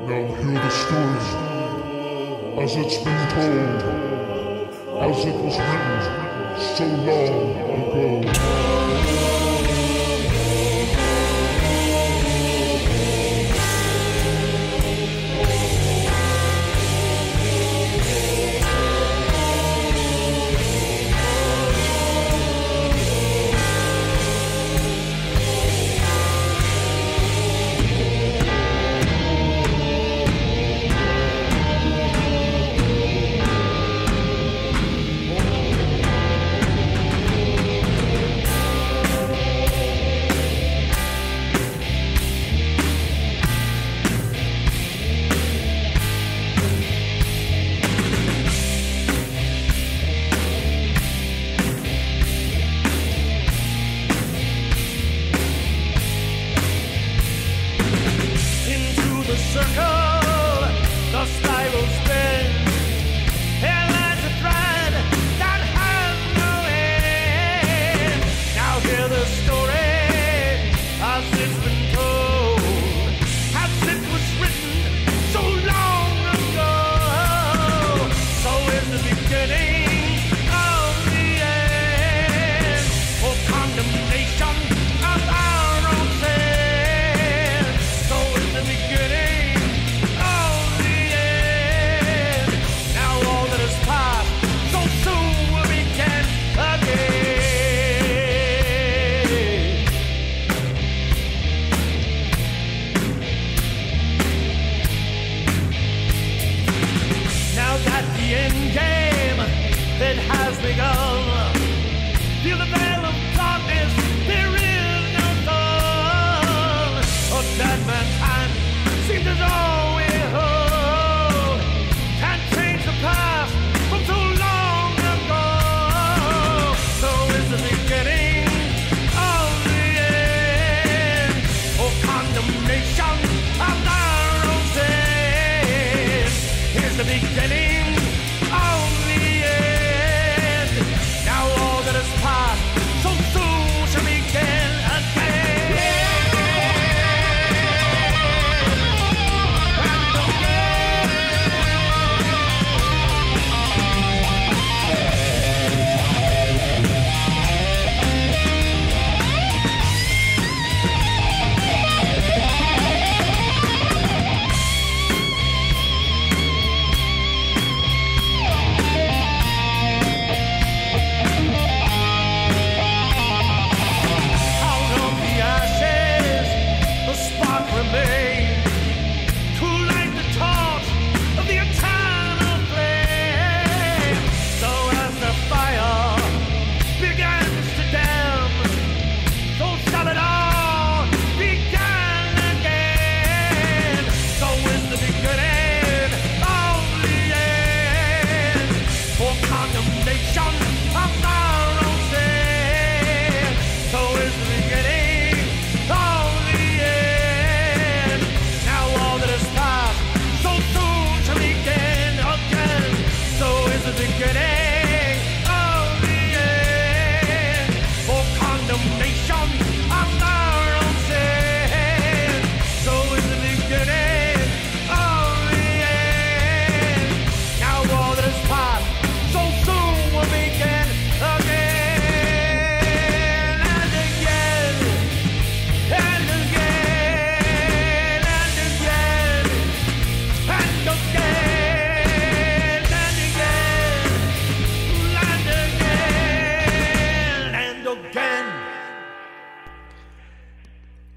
Now hear the story as it's been told, as it was written so long ago.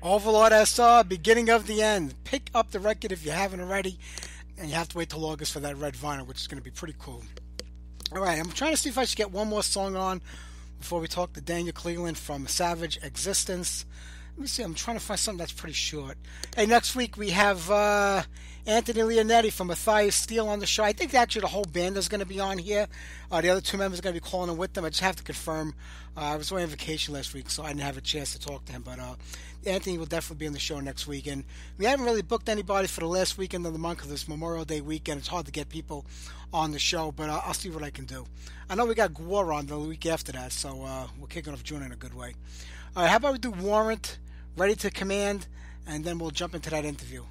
Overlord SR, beginning of the end. Pick up the record if you haven't already, and you have to wait till August for that red vinyl, which is going to be pretty cool. Alright, I'm trying to see if I should get one more song on before we talk to Daniel Cleland from Savage Existence. Let me see, I'm trying to find something that's pretty short. Hey, next week we have Anthony Leonetti from Matthias Steel on the show. I think actually the whole band is going to be on here. The other two members are going to be calling in with them. I just have to confirm. I was away on vacation last week, so I didn't have a chance to talk to him. But Anthony will definitely be on the show next week. And we haven't really booked anybody for the last weekend of the month because it's Memorial Day weekend. It's hard to get people on the show, but I'll see what I can do. I know we got Gwar on the week after that, so we're kicking off June in a good way. All right, how about we do Warrant, Ready to Command, and then we'll jump into that interview.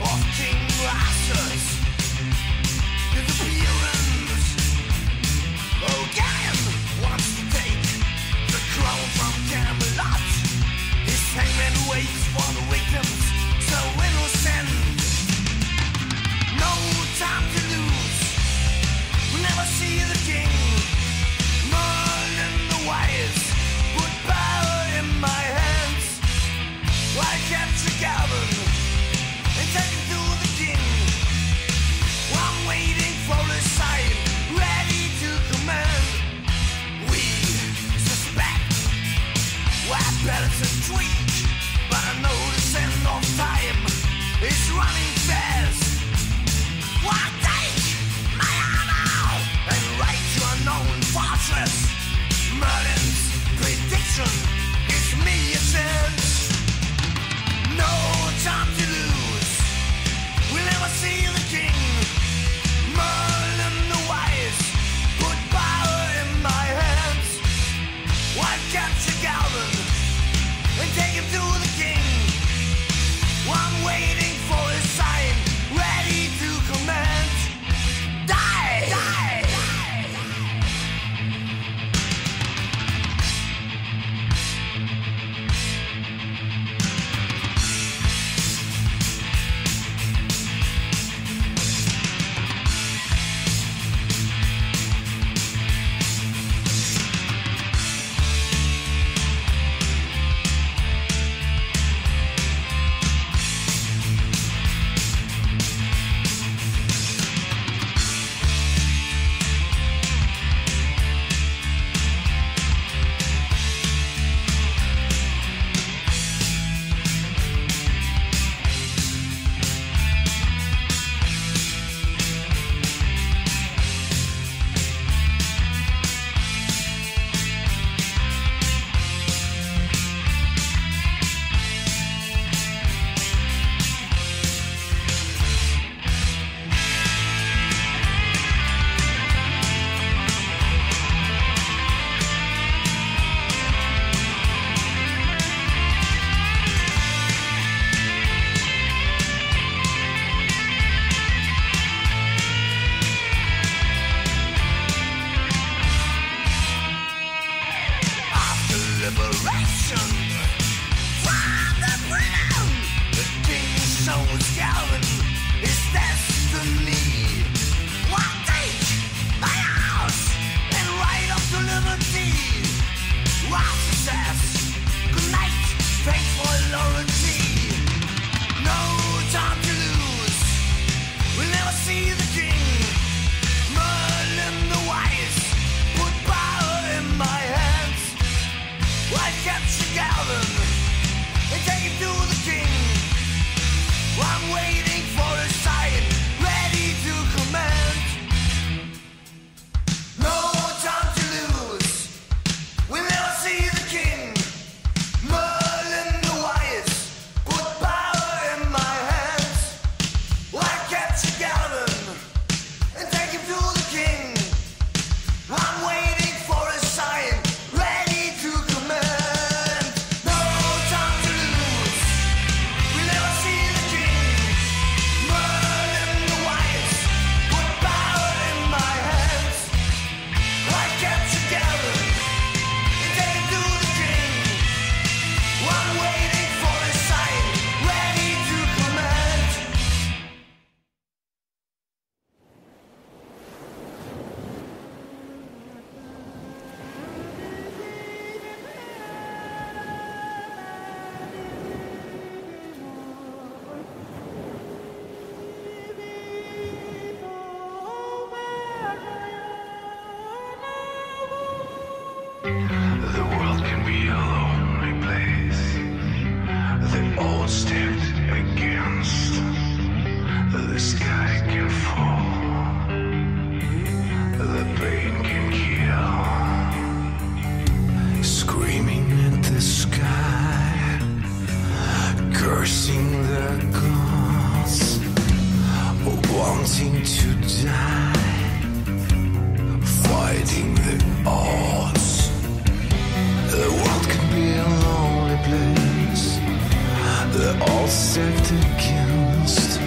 of King Rassus. His appearance, O'Gan wants to take the crown from Camelot. His hangman waits for the victims, so innocent. No time to lose, we'll never see the king. Merlin the wise put power in my hands. Why capture Gavin and take him to the king? I'm waiting for a sign, ready to command. We suspect weapons and tweak, but I know the end of time is running fast. Why take my armor and right to a known fortress? Merlin's prediction gives me a chance. No time to lose, we'll never see the king. Merlin the wise put power in my hands. Why capture Galvin and take him to the king? I'm waiting for a sign, ready to command. Die! Die! wanting to die, fighting the odds. The world can be a lonely place. They're all set against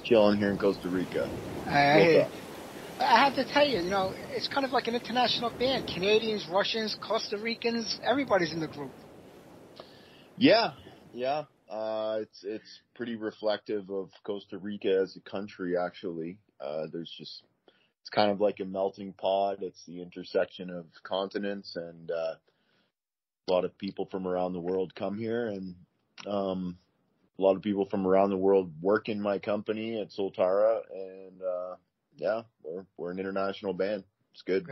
chilling here in Costa Rica. I Woke hear you. up. I have to tell you, it's kind of like an international band. Canadians, Russians, Costa Ricans, everybody's in the group. Yeah, yeah. It's pretty reflective of Costa Rica as a country, actually. It's kind of like a melting pot. It's the intersection of continents, and a lot of people from around the world come here, and a lot of people from around the world work in my company at Soltara, and yeah, we're an international band. It's good.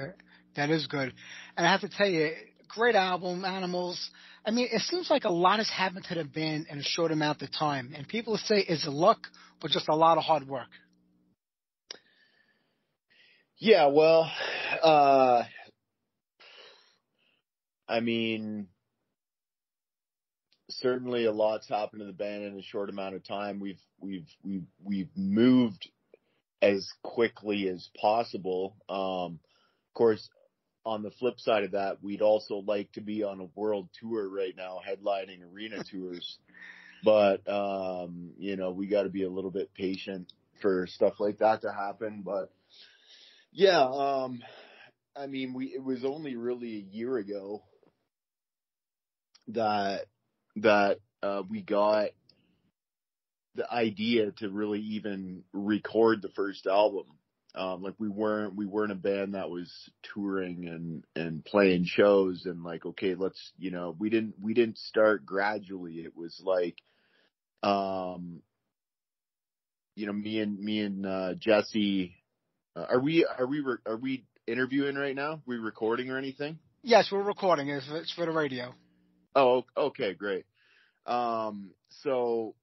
That is good. And I have to tell you, great album, Animals. I mean, it seems like a lot has happened to the band in a short amount of time. And people say, is it luck or just a lot of hard work? Yeah, well, I mean, certainly a lot's happened to the band in a short amount of time. We've moved as quickly as possible. Of course, on the flip side of that, we'd also like to be on a world tour right now, headlining arena tours. But, we got to be a little bit patient for stuff like that to happen. But yeah, I mean, it was only really a year ago that we got the idea to really even record the first album. Like we weren't a band that was touring and playing shows and like, okay, let's, we didn't start gradually. It was like, me and Jesse, are we interviewing right now? Are we recording or anything? Yes, we're recording. It's for the radio. Oh, okay, great. So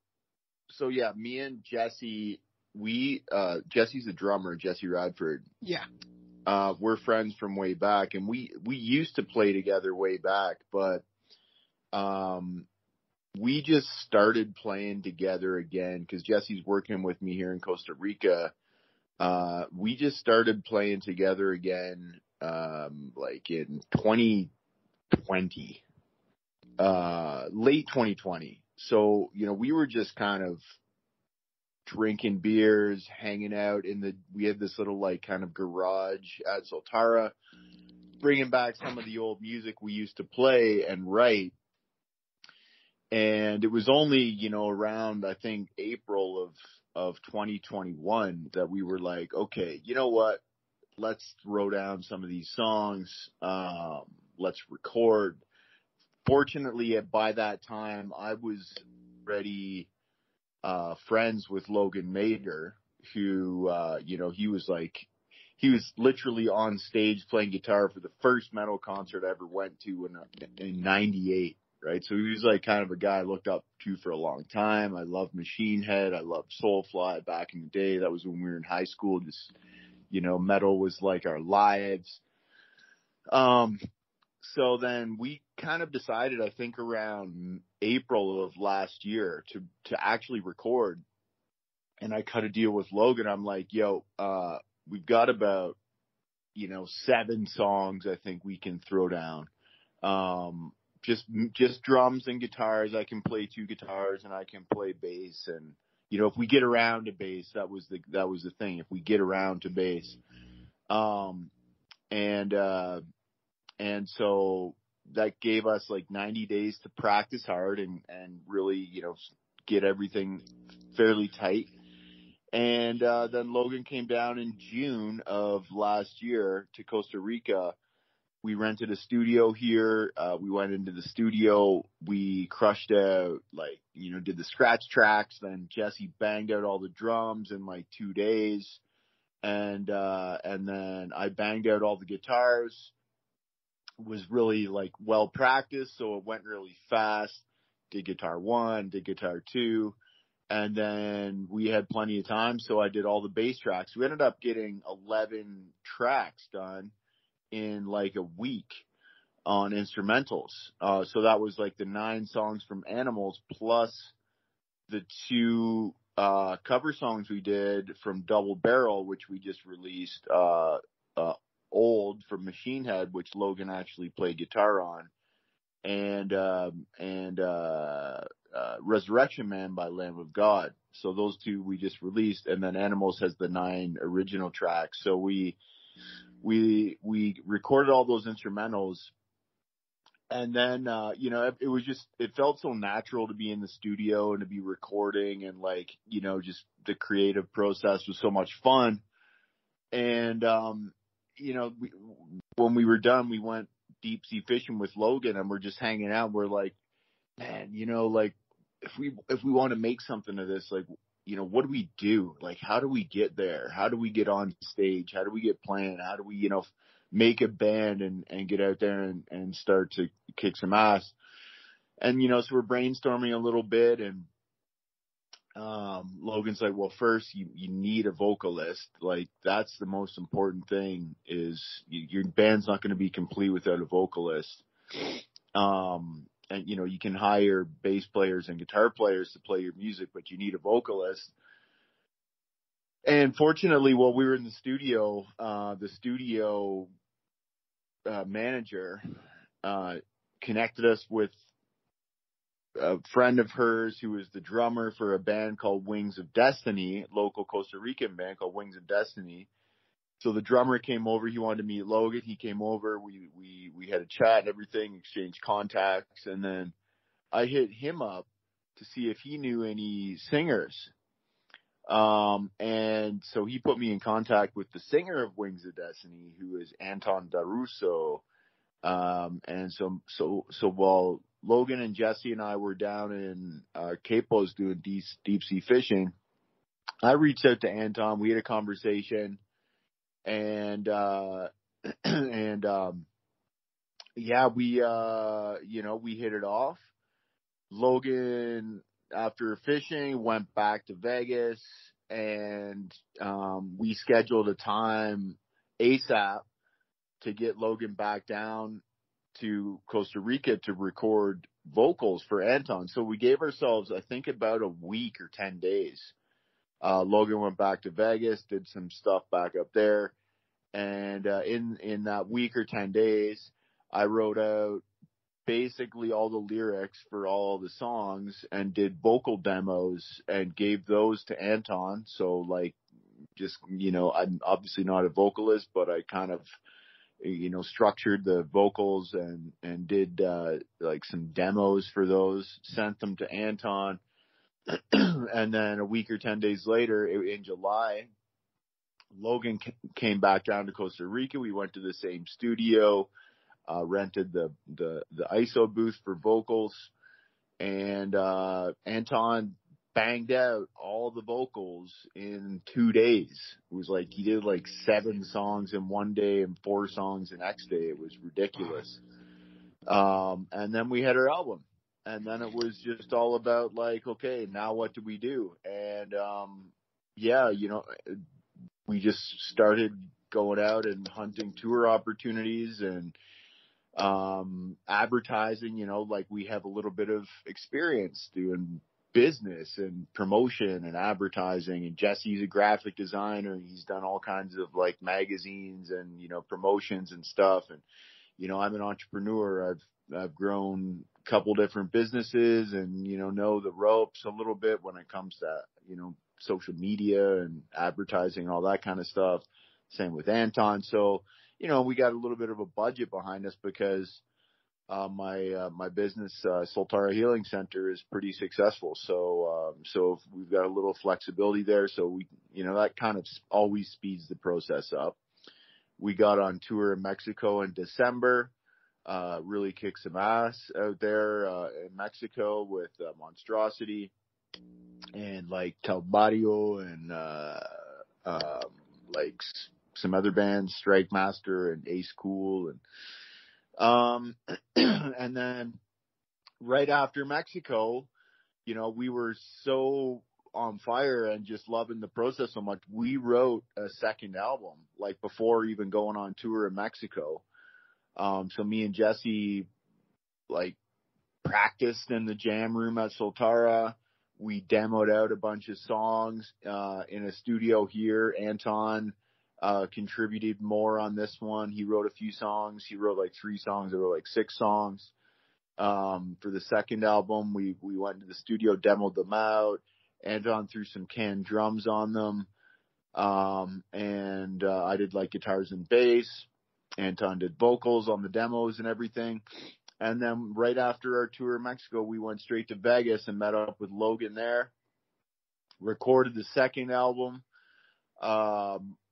yeah, me and Jesse, Jesse's a drummer, Jesse Radford. Yeah. We're friends from way back, and we used to play together way back, but we just started playing together again because Jesse's working with me here in Costa Rica. We just started playing together again, like in 2020, late 2020. So, we were just kind of drinking beers, hanging out we had this little like kind of garage at Soltara, bringing back some of the old music we used to play and write. And it was only, around, I think, April of 2021 that we were like, okay, you know what? Let's throw down some of these songs. Let's record. Fortunately, by that time, I was already friends with Logan Mader, who, he was literally on stage playing guitar for the first metal concert I ever went to in 98, right? So he was like kind of a guy I looked up to for a long time. I loved Machine Head. I loved Soulfly back in the day. That was when we were in high school. Just, metal was like our lives. So then we kind of decided, I think around April of last year to actually record. And I cut a deal with Logan. I'm like, yo, we've got about, 7 songs I think we can throw down. Just drums and guitars. I can play 2 guitars and I can play bass. And, if we get around to bass, that was the thing. If we get around to bass. And so that gave us like 90 days to practice hard and really, get everything fairly tight. And then Logan came down in June of last year to Costa Rica. We rented a studio here. We went into the studio. We crushed out, did the scratch tracks. Then Jesse banged out all the drums in like 2 days. And then I banged out all the guitars. Was really like well practiced, so it went really fast. Did guitar 1, did guitar 2, and then we had plenty of time, so I did all the bass tracks. We ended up getting 11 tracks done in like a week on instrumentals. So that was like the 9 songs from Animals plus the 2 cover songs we did from Double Barrel, which we just released. Old from Machine Head, which Logan actually played guitar on, and Resurrection Man by Lamb of God. So those two we just released, and then Animals has the 9 original tracks. So we recorded all those instrumentals, and then it felt so natural to be in the studio and to be recording, and like, just the creative process was so much fun. And when we were done, we went deep sea fishing with Logan, and we're just hanging out. We're like, man, like if we want to make something of this, like, what do we do? Like, how do we get there? How do we get on stage? How do we get playing? How do we, make a band and get out there and start to kick some ass? And, so we're brainstorming a little bit, and Logan's like, well, first you need a vocalist. Like, that's the most important thing, is your band's not going to be complete without a vocalist. And, you can hire bass players and guitar players to play your music, but you need a vocalist. And fortunately, while we were in the studio manager connected us with a friend of hers who was the drummer for a band called Wings of Destiny, local Costa Rican band called Wings of Destiny. So the drummer came over. He wanted to meet Logan. He came over. We had a chat and everything, exchanged contacts, and then I hit him up to see if he knew any singers. And so he put me in contact with the singer of Wings of Destiny, who is Anton Darusso. And so while Logan and Jesse and I were down in Capos doing deep sea fishing, I reached out to Anton. We had a conversation, and we hit it off. Logan, after fishing, went back to Vegas, and we scheduled a time ASAP to get Logan back down to Costa Rica to record vocals for Anton. So we gave ourselves, I think, about a week or 10 days. Logan went back to Vegas, did some stuff back up there. And in that week or 10 days, I wrote out basically all the lyrics for all the songs and did vocal demos and gave those to Anton. So, like, just, I'm obviously not a vocalist, but I kind of, structured the vocals and did like some demos for those, sent them to Anton. And then a week or 10 days later, in July, Logan came back down to Costa Rica. We went to the same studio, rented the ISO booth for vocals, and Anton banged out all the vocals in 2 days. It was like he did like 7 songs in one day and 4 songs the next day. It was ridiculous. And then we had our album, and then it was just all about like, okay, now what do we do? And we just started going out and hunting tour opportunities and advertising. Like, we have a little bit of experience doing business and promotion and advertising, and Jesse's a graphic designer. He's done all kinds of like magazines and promotions and stuff, and I'm an entrepreneur. I've grown a couple different businesses, and know the ropes a little bit when it comes to social media and advertising, all that kind of stuff. Same with Anton. So we got a little bit of a budget behind us because my business, Soltara Healing Center, is pretty successful. So we've got a little flexibility there. So we, that kind of always speeds the process up. We got on tour in Mexico in December, really kicked some ass out there, in Mexico with Monstrosity and like Tel Barrio and, like some other bands, Strike Master and Ace Cool, and and then right after Mexico, we were so on fire and just loving the process so much, we wrote a second album, like before even going on tour in Mexico. So me and Jesse like practiced in the jam room at Soltara. We demoed out a bunch of songs in a studio here. Anton contributed more on this one. He wrote a few songs. He wrote like 3 songs. I wrote like 6 songs. For the second album, we went to the studio, demoed them out. Anton threw some canned drums on them. And I did like guitars and bass. Anton did vocals on the demos and everything. And then right after our tour in Mexico, we went straight to Vegas and met up with Logan there. Recorded the second album,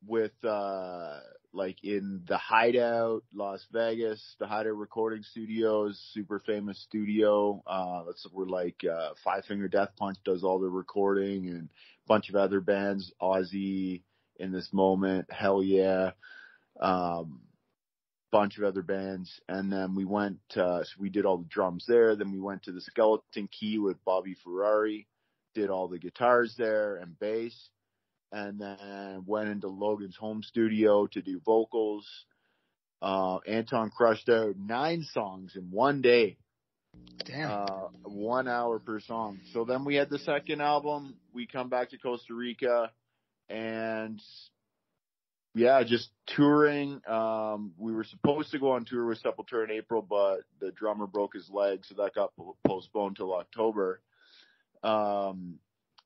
with, like in the Hideout, Las Vegas, the Hideout Recording Studios, super famous studio. That's where like, Five Finger Death Punch does all the recording, and a bunch of other bands, Ozzy in this moment, Hell Yeah, bunch of other bands. And then we went, so we did all the drums there. Then we went to the Skeleton Key with Bobby Ferrari, did all the guitars there and bass. And then went into Logan's home studio to do vocals. Anton crushed out 9 songs in one day. Damn. 1 hour per song. So then we had the second album. We come back to Costa Rica and yeah, just touring. We were supposed to go on tour with Sepultura in April, but the drummer broke his leg, so that got postponed till October.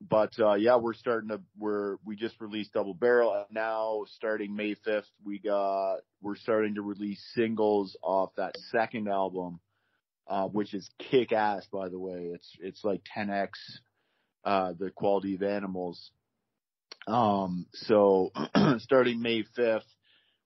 But yeah, we just released Double Barrel, and now starting May 5th, we're starting to release singles off that second album, which is kick ass, by the way. It's like 10x the quality of Animals. So starting May 5th,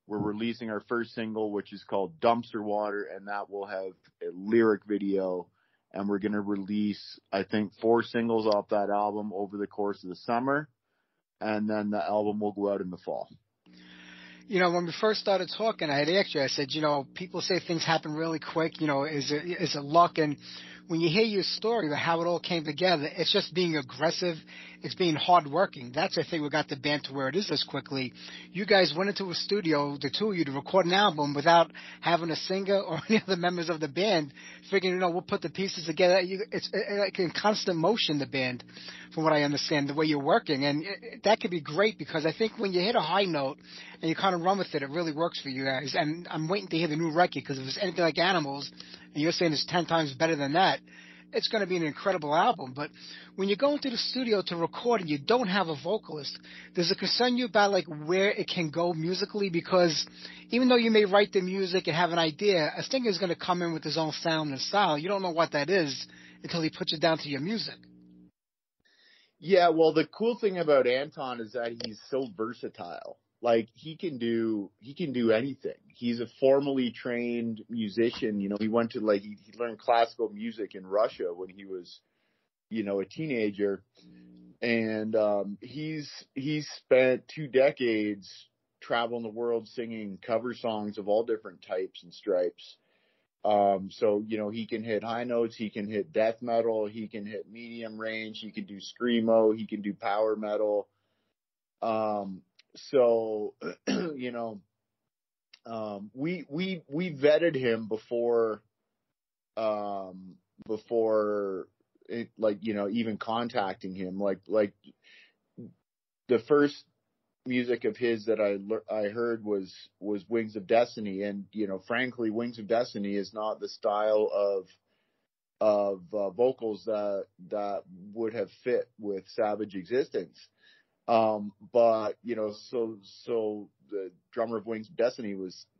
we're releasing our first single, which is called Dumpster Water, and that will have a lyric video. And we're going to release, I think, 4 singles off that album over the course of the summer. And then the album will go out in the fall. You know, when we first started talking, I had asked you, I said, you know, people say things happen really quick. You know, is it luck? And when you hear your story about how it all came together, it's just being aggressive. It's being hardworking. That's, I think, what got the band to where it is this quickly. You guys went into a studio, the two of you, to record an album without having a singer or any other members of the band, figuring, you know, we'll put the pieces together. It's like in constant motion, the band, from what I understand, the way you're working. And that could be great, because I think when you hit a high note and you kind of run with it, it really works for you guys. And I'm waiting to hear the new record, because if it's anything like Animals, and you're saying it's 10 times better than that, it's going to be an incredible album. But when you go into the studio to record and you don't have a vocalist, does it concern you about like where it can go musically? Because even though you may write the music and have an idea, a singer is going to come in with his own sound and style. You don't know what that is until he puts it down to your music. Yeah, well, the cool thing about Anton is that he's so versatile. Like he can do anything. He's a formally trained musician. You know, he went to he learned classical music in Russia when he was, you know, a teenager. And he's spent 2 decades traveling the world singing cover songs of all different types and stripes. So, you know, he can hit high notes, he can hit death metal, he can hit medium range, he can do screamo, he can do power metal. So, you know, we vetted him before it, like, you know, even contacting him, like the first music of his that I heard was Wings of Destiny. And, you know, frankly, Wings of Destiny is not the style of vocals that would have fit with Savage Existence. But, you know, so the drummer of Wings of Destiny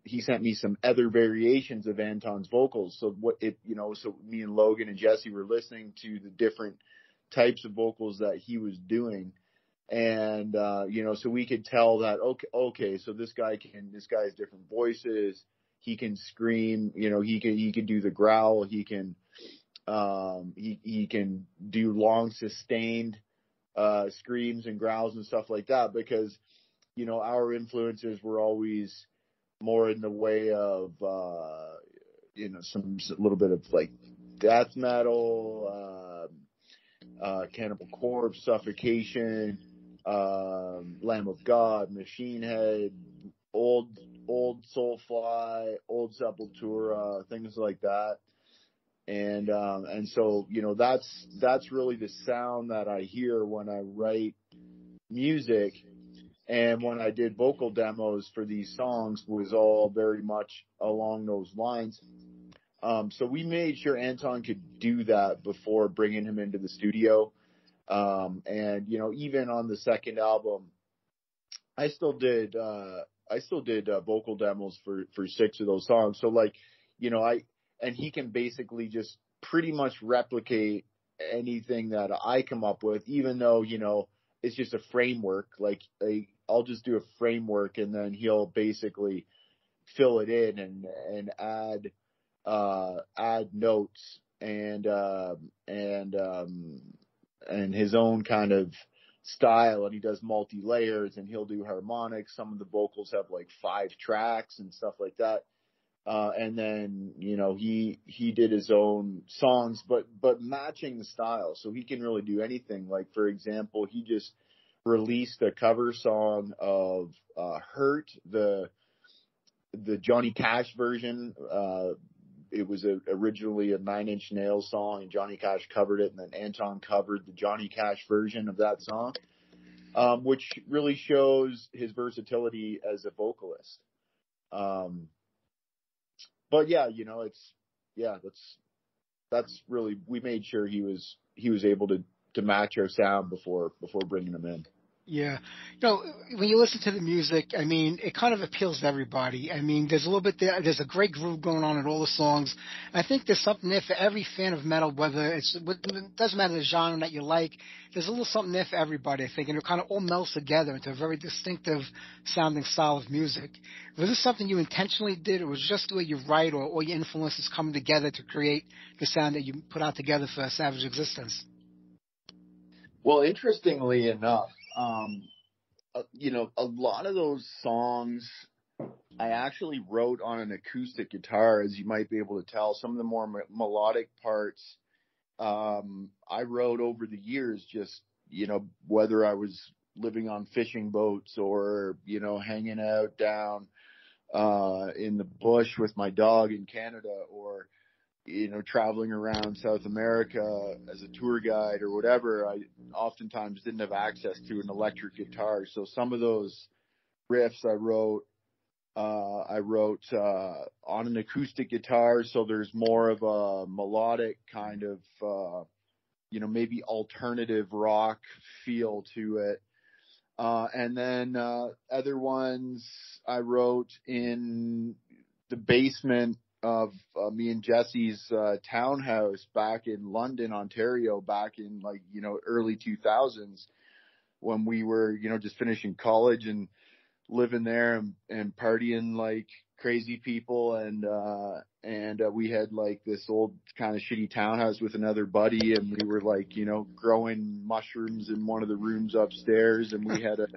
he sent me some other variations of Anton's vocals. So so me and Logan and Jesse were listening to the different types of vocals that he was doing. And, you know, so we could tell that, okay, so this guy has different voices. He can scream, you know, he can do the growl. He can do long sustained screams and growls and stuff like that, because, you know, our influences were always more in the way of, you know, a little bit of like death metal, Cannibal Corpse, Suffocation, Lamb of God, Machine Head, old Soulfly, old Sepultura, things like that. And so, you know, that's really the sound that I hear when I write music. And when I did vocal demos for these songs was all very much along those lines. So we made sure Anton could do that before bringing him into the studio. And, you know, even on the second album, I still did vocal demos for 6 of those songs. So like, you know, and he can basically just pretty much replicate anything that I come up with, even though, you know, it's just a framework. Like I'll just do a framework and then he'll basically fill it in and add notes and his own kind of style, and he does multi-layers and he'll do harmonics. Some of the vocals have like 5 tracks and stuff like that. And then, you know, he did his own songs, but matching the style. So he can really do anything. Like, for example, he just released a cover song of Hurt, the Johnny Cash version. It was originally a 9 Inch Nails song, and Johnny Cash covered it, and then Anton covered the Johnny Cash version of that song, which really shows his versatility as a vocalist. But yeah, you know, that's really, we made sure he was able to match our sound before bringing him in. Yeah. You know, when you listen to the music, I mean, it kind of appeals to everybody. I mean, there's a little bit there. There's a great groove going on in all the songs. I think there's something there for every fan of metal, whether it doesn't matter the genre that you like. There's a little something there for everybody, I think, and it kind of all melts together into a very distinctive sounding style of music. Was this something you intentionally did, or was it just the way you write, or all your influences coming together to create the sound that you put out together for Savage Existence? Well, interestingly enough, you know, a lot of those songs I actually wrote on an acoustic guitar, as you might be able to tell. Some of the more melodic parts I wrote over the years, just, you know, whether I was living on fishing boats or, you know, hanging out down in the bush with my dog in Canada, or, you know, traveling around South America as a tour guide or whatever. I oftentimes didn't have access to an electric guitar. So some of those riffs I wrote on an acoustic guitar. So there's more of a melodic kind of, you know, maybe alternative rock feel to it. And then other ones I wrote in the basement of me and Jesse's townhouse back in London, Ontario, back in, like, you know, early 2000s, when we were, you know, just finishing college and living there and partying like crazy people. And we had like this old kind of shitty townhouse with another buddy, and we were like, you know, growing mushrooms in one of the rooms upstairs, and we had a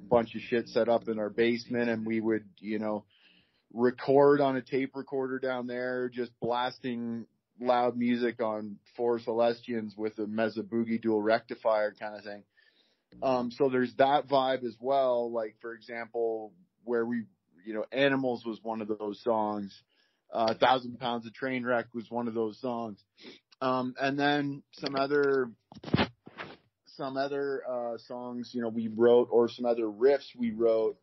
bunch of shit set up in our basement, and we would, you know, record on a tape recorder down there, just blasting loud music on 4 Celestians with a Mesa Boogie dual rectifier kind of thing. So there's that vibe as well. Like, for example, where we, you know, Animals was one of those songs. 1,000 Pounds of Trainwreck was one of those songs. And then some other songs, you know, we wrote, or some other riffs we wrote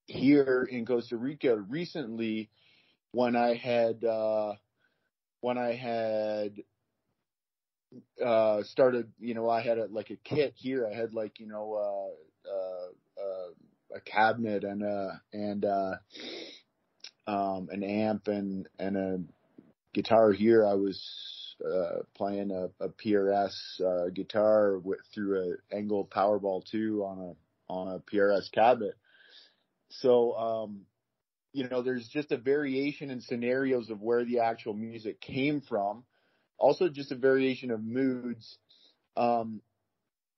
here in Costa Rica recently, when I had started, you know, I had like a kit here. I had like, you know, a cabinet and an amp and a guitar here. I was playing a PRS guitar through a Engel Powerball 2 on a PRS cabinet. So, you know, there's just a variation in scenarios of where the actual music came from. Also, just a variation of moods. And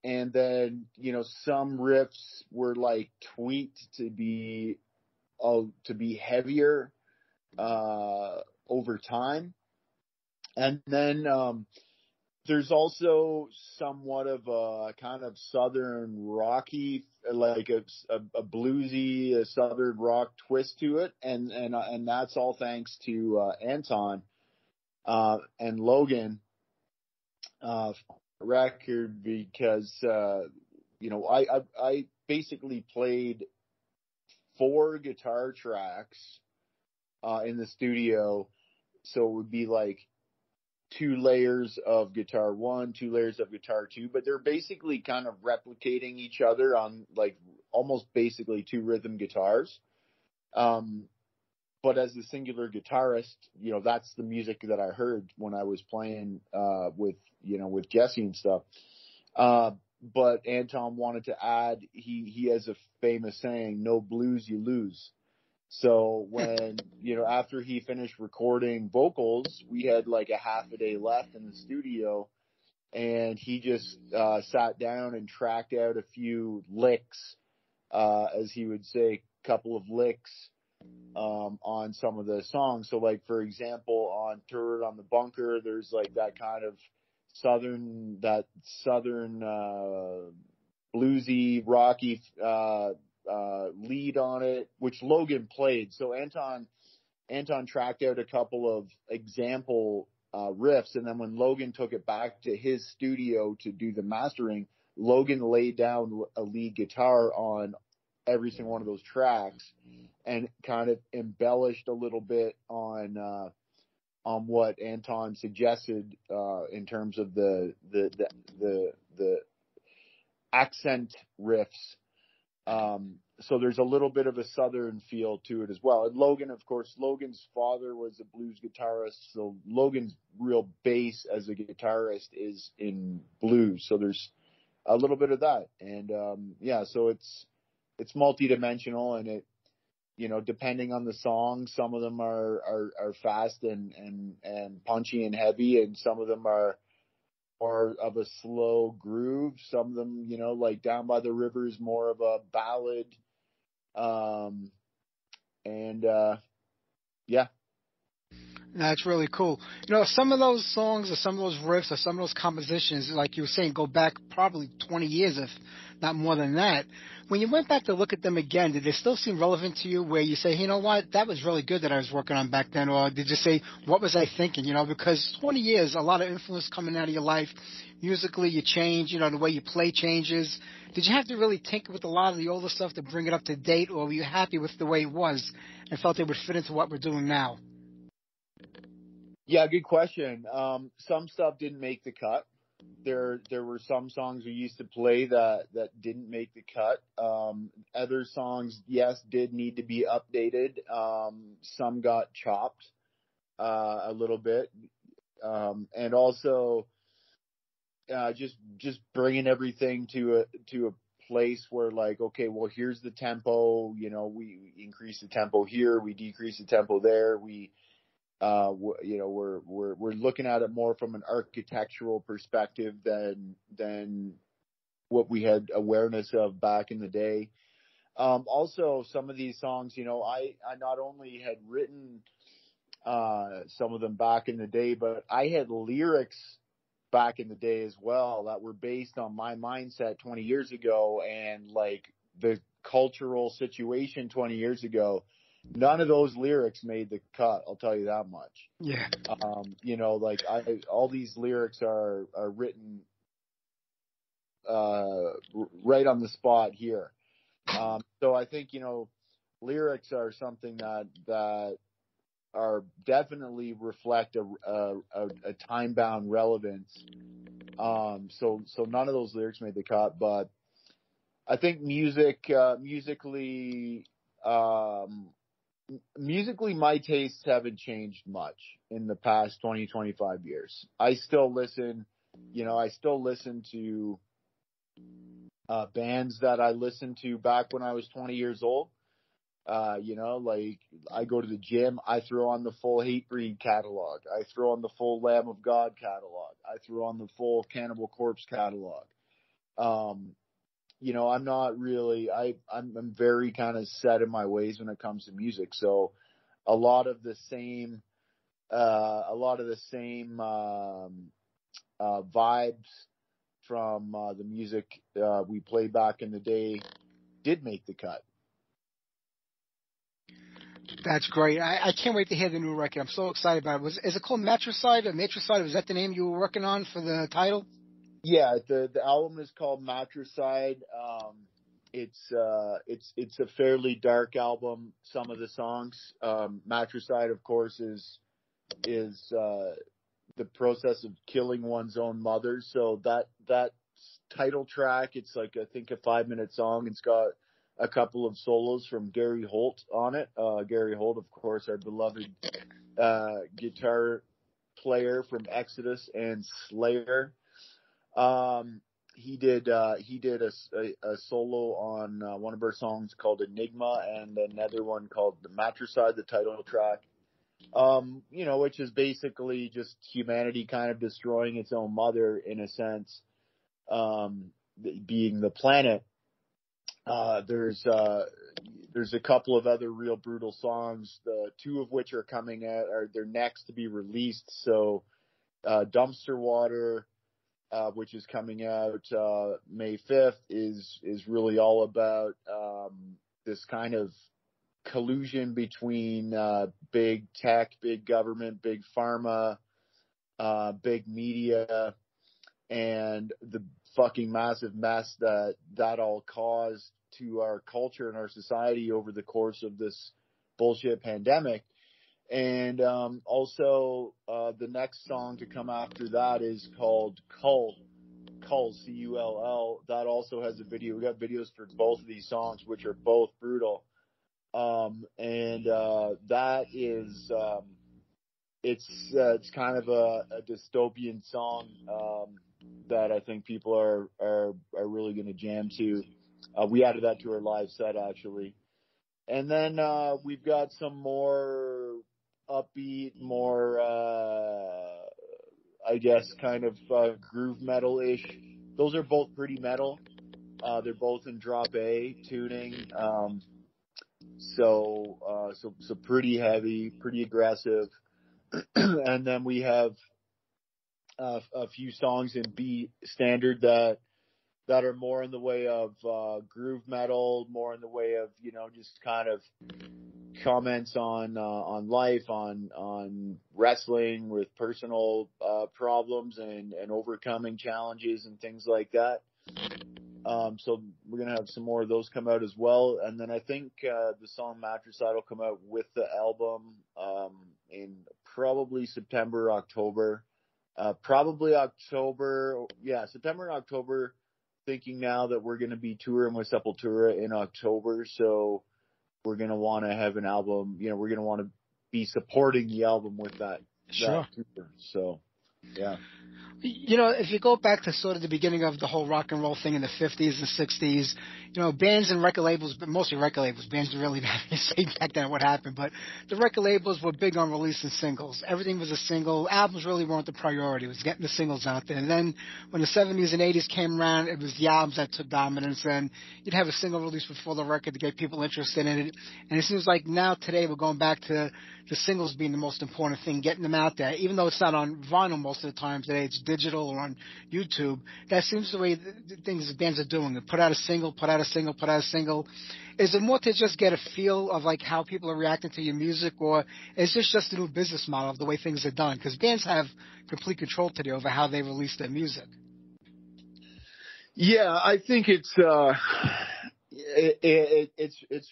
then, you know, some riffs were like tweaked to be heavier over time. And then there's also somewhat of a kind of southern rocky, like a bluesy southern rock twist to it, and that's all thanks to Anton and Logan record, because you know, I basically played 4 guitar tracks in the studio So it would be like 2 layers of guitar 1, 2 layers of guitar 2, but they're basically kind of replicating each other on like almost basically 2 rhythm guitars. But as a singular guitarist, that's the music that I heard when I was playing with Jesse and stuff. But Anton wanted to add, he has a famous saying, "No blues, you lose." So when, after he finished recording vocals, we had like a half a day left in the studio, and he just sat down and tracked out a few licks, as he would say, couple of licks on some of the songs. So like, for example, on Turret on the Bunker, there's like that kind of southern bluesy, rocky lead on it, which Logan played. So Anton tracked out a couple of example riffs, and then when Logan took it back to his studio to do the mastering, Logan laid down a lead guitar on every single one of those tracks and kind of embellished a little bit on what Anton suggested in terms of the accent riffs. So there's a little bit of a southern feel to it as well. And Logan, of course, Logan's father was a blues guitarist, so Logan's real base as a guitarist is in blues. So there's a little bit of that. And so it's multidimensional, and it, depending on the song, some of them are fast and punchy and heavy, and some of them are more of a slow groove. Some of them, like Down by the River is more of a ballad. That's really cool. Some of those songs or some of those riffs or some of those compositions, like you were saying, go back probably 20 years, if not more than that. When you went back to look at them again, did they still seem relevant to you, where you say, you know what, that was really good that I was working on back then? Or did you say, what was I thinking? Because 20 years, a lot of influence coming out of your life. Musically, you change, the way you play changes. Did you have to really tinker with a lot of the older stuff to bring it up to date, or were you happy with the way it was and felt it would fit into what we're doing now? Yeah, good question. Some stuff didn't make the cut. There were some songs we used to play that didn't make the cut. Other songs, yes, did need to be updated. Some got chopped a little bit, and also just bringing everything to a place where, like, okay, well, here's the tempo. We increase the tempo here, we decrease the tempo there. We're looking at it more from an architectural perspective than what we had awareness of back in the day. Also, some of these songs, I not only had written some of them back in the day, but I had lyrics back in the day as well that were based on my mindset 20 years ago and like the cultural situation 20 years ago. None of those lyrics made the cut, I'll tell you that much. Yeah. All these lyrics are written right on the spot here. So I think, lyrics are something that are definitely reflect a time-bound relevance. So none of those lyrics made the cut, but I think musically, my tastes haven't changed much in the past 20, 25 years. I still listen to bands that I listened to back when I was 20 years old. Like I go to the gym, I throw on the full Hatebreed catalog. I throw on the full Lamb of God catalog. I throw on the full Cannibal Corpse catalog. I'm not really, I'm very kind of set in my ways when it comes to music. So a lot of the same vibes from the music we played back in the day did make the cut. That's great. I can't wait to hear the new record. I'm so excited about it. Is it called Matricide or Matricide? Was that the name you were working on for the title? Yeah, the album is called Matricide. It's a fairly dark album. Some of the songs, Matricide, of course, is is the process of killing one's own mother. So that title track, it's like, I think, a 5-minute song. It's got a couple of solos from Gary Holt on it. Gary Holt, of course, our beloved guitar player from Exodus and Slayer. He did a solo on one of our songs called Enigma, and another one called The Matricide, the title track. Which is basically just humanity kind of destroying its own mother, in a sense, being the planet. There's a couple of other real brutal songs, the two of which are coming out, they're next to be released. So, Dumpster Water, which is coming out May 5th, is really all about this kind of collusion between big tech, big government, big pharma, big media, and the fucking massive mess that all caused to our culture and our society over the course of this bullshit pandemic. And also the next song to come after that is called Cull, Cull. That also has a video. We got videos for both of these songs, which are both brutal. That is it's kind of a dystopian song that I think people are really going to jam to. We added that to our live set, actually. And then we've got some more upbeat, more I guess kind of groove metal-ish. Those are both pretty metal. They're both in drop A tuning. So pretty heavy, pretty aggressive. And then we have a few songs in B standard that are more in the way of groove metal, more in the way of, just kind of comments on life, on wrestling with personal problems and overcoming challenges and things like that. So we're going to have some more of those come out as well. And then I think the song Matricide will come out with the album in probably September, October. September and October, thinking now that we're going to be touring with Sepultura in October. So we're going to want to have an album, we're going to want to be supporting the album with that tour. So, yeah. If you go back to sort of the beginning of the whole rock and roll thing in the 50s and 60s, bands and record labels, but mostly record labels, bands didn't really have to say back then what happened, but the record labels were big on releasing singles. Everything was a single. Albums really weren't the priority. It was getting the singles out there. And then when the 70s and 80s came around, it was the albums that took dominance, and you'd have a single release before the record to get people interested in it. And it seems like now today we're going back to the singles being the most important thing, getting them out there. Even though it's not on vinyl most of the time today, it's digital or on YouTube. That seems the way the things the bands are doing. They put out a single, put out a single, put out a single. Is it more to just get a feel of like how people are reacting to your music, or is this just a new business model of the way things are done? Because bands have complete control today over how they release their music. Yeah, I think it's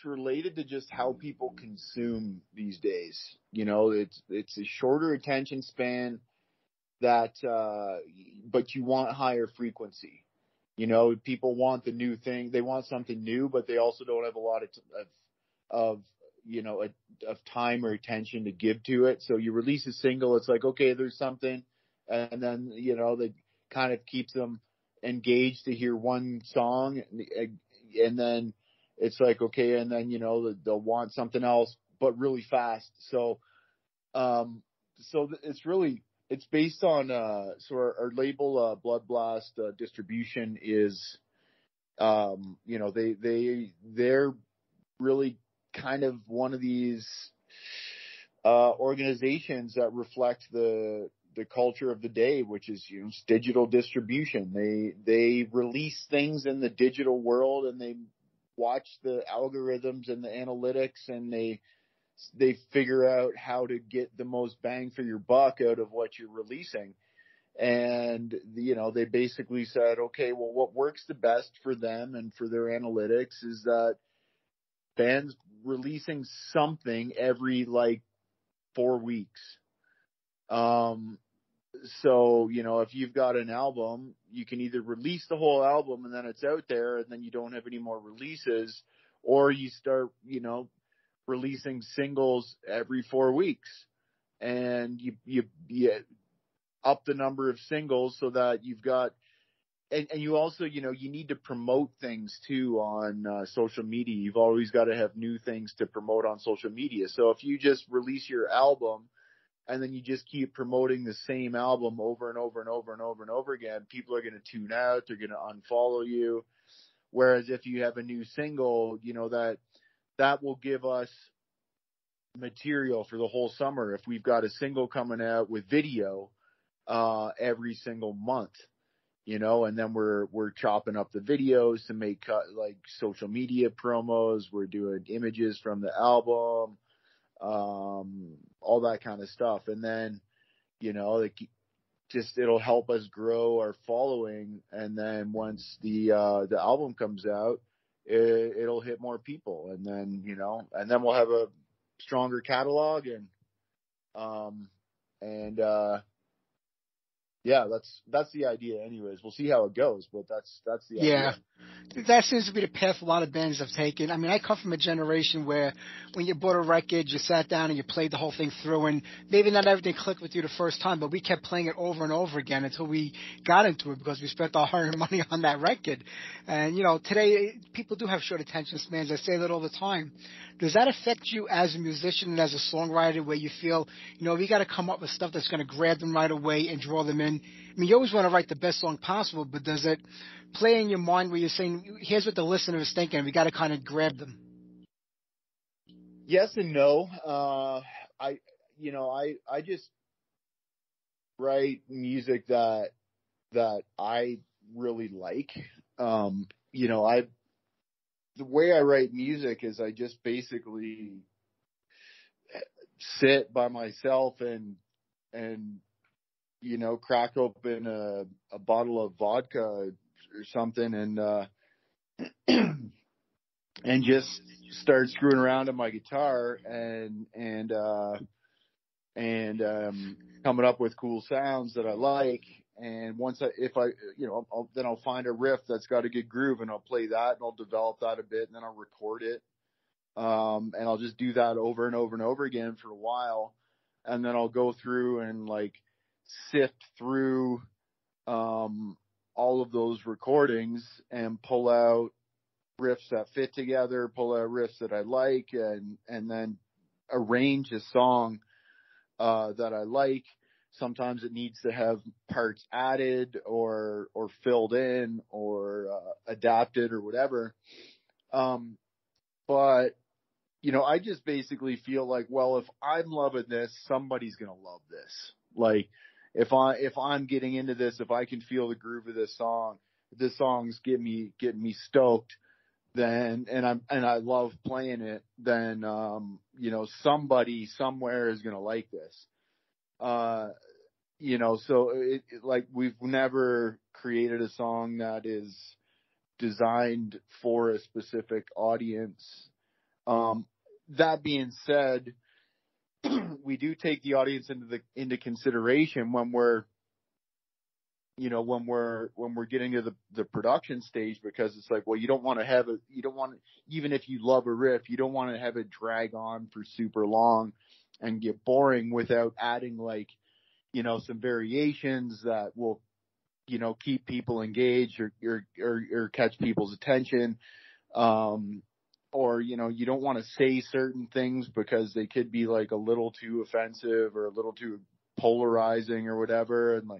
related to just how people consume these days. It's a shorter attention span that, but you want higher frequency. People want the new thing. They want something new, but they also don't have a lot of time or attention to give to it. So you release a single, it's like, okay, there's something, and then, that kind of keeps them engaged to hear one song, and then it's like, okay, and then, they'll want something else, but really fast. So it's based on, so our label, Blood Blast Distribution is, they're really kind of one of these organizations that reflect the culture of the day, which is, digital distribution. They release things in the digital world, and they watch the algorithms and the analytics, and they figure out how to get the most bang for your buck out of what you're releasing. And, they basically said, okay, well, what works the best for them and for their analytics is that bands releasing something every 4 weeks. So, if you've got an album, you can either release the whole album and then it's out there and then you don't have any more releases, or you start, releasing singles every 4 weeks, and you up the number of singles so that you've got, and you also, you need to promote things too on social media. You've always got to have new things to promote on social media. So if you just release your album and then you just keep promoting the same album over and over and over and over and over again, people are going to tune out. They're going to unfollow you. Whereas if you have a new single, that will give us material for the whole summer. If we've got a single coming out with video every single month, and then we're chopping up the videos to make like social media promos. We're doing images from the album, all that kind of stuff. And then, it'll help us grow our following. And then once the album comes out, it'll hit more people. And then, and then we'll have a stronger catalog. Yeah, that's the idea anyways. We'll see how it goes, but that's the idea. That seems to be the path a lot of bands have taken. I mean, I come from a generation where when you bought a record, you sat down and you played the whole thing through, and maybe not everything clicked with you the first time, but we kept playing it over and over again until we got into it because we spent our hard-earned money on that record. And, today people do have short attention spans. I say that all the time. Does that affect you as a musician and as a songwriter where you feel, we got to come up with stuff that's going to grab them right away and draw them in? I mean, you always want to write the best song possible, but does it play in your mind where you're saying, here's what the listener is thinking, and we got to kind of grab them? Yes and no. I just write music that I really like. The way I write music is I just basically sit by myself and crack open a bottle of vodka or something and just start screwing around on my guitar and coming up with cool sounds that I like. And once I'll find a riff that's got a good groove and I'll play that and I'll develop that a bit and then I'll record it. And I'll just do that over and over and over again for a while. And then I'll go through and sift through, all of those recordings and pull out riffs that fit together, pull out riffs that I like, and then arrange a song, that I like. Sometimes it needs to have parts added or filled in or adapted or whatever. But, I just basically feel like, well, if I'm loving this, somebody's going to love this. Like if I'm getting into this, if I can feel the groove of this song, if this song's getting me stoked, then, and I love playing it, then, somebody somewhere is going to like this. So we've never created a song that is designed for a specific audience. That being said, we do take the audience into consideration when we're getting to the production stage, because it's like, well, you don't want to even if you love a riff, you don't want to have it drag on for super long and get boring without adding some variations that will, keep people engaged or catch people's attention. Or, you don't want to say certain things because they could be a little too offensive or a little too polarizing or whatever. And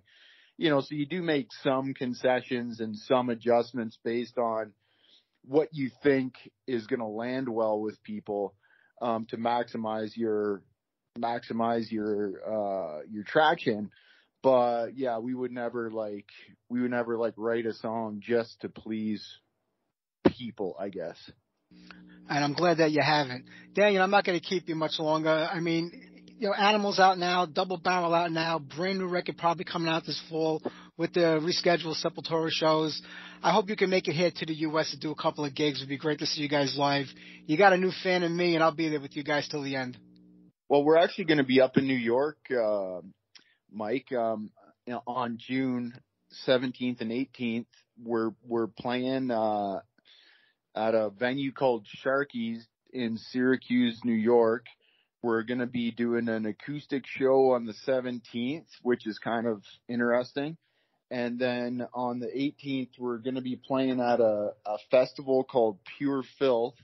so you do make some concessions and some adjustments based on what you think is going to land well with people, to maximize your traction. But yeah, we would never write a song just to please people, I guess. And I'm glad that you haven't. Daniel, I'm not going to keep you much longer. I mean, Animal's out now, Double Barrel out now, brand new record probably coming out this fall with the rescheduled Sepultura shows. I hope you can make it here to the U.S. to do a couple of gigs. It'd be great to see you guys live. You got a new fan in me, and I'll be there with you guys till the end. Well, we're actually going to be up in New York Mike. On June 17th and 18th, we're playing at a venue called Sharky's in Syracuse, New York. We're going to be doing an acoustic show on the 17th, which is kind of interesting. And then on the 18th, we're going to be playing at a festival called Pure Filth,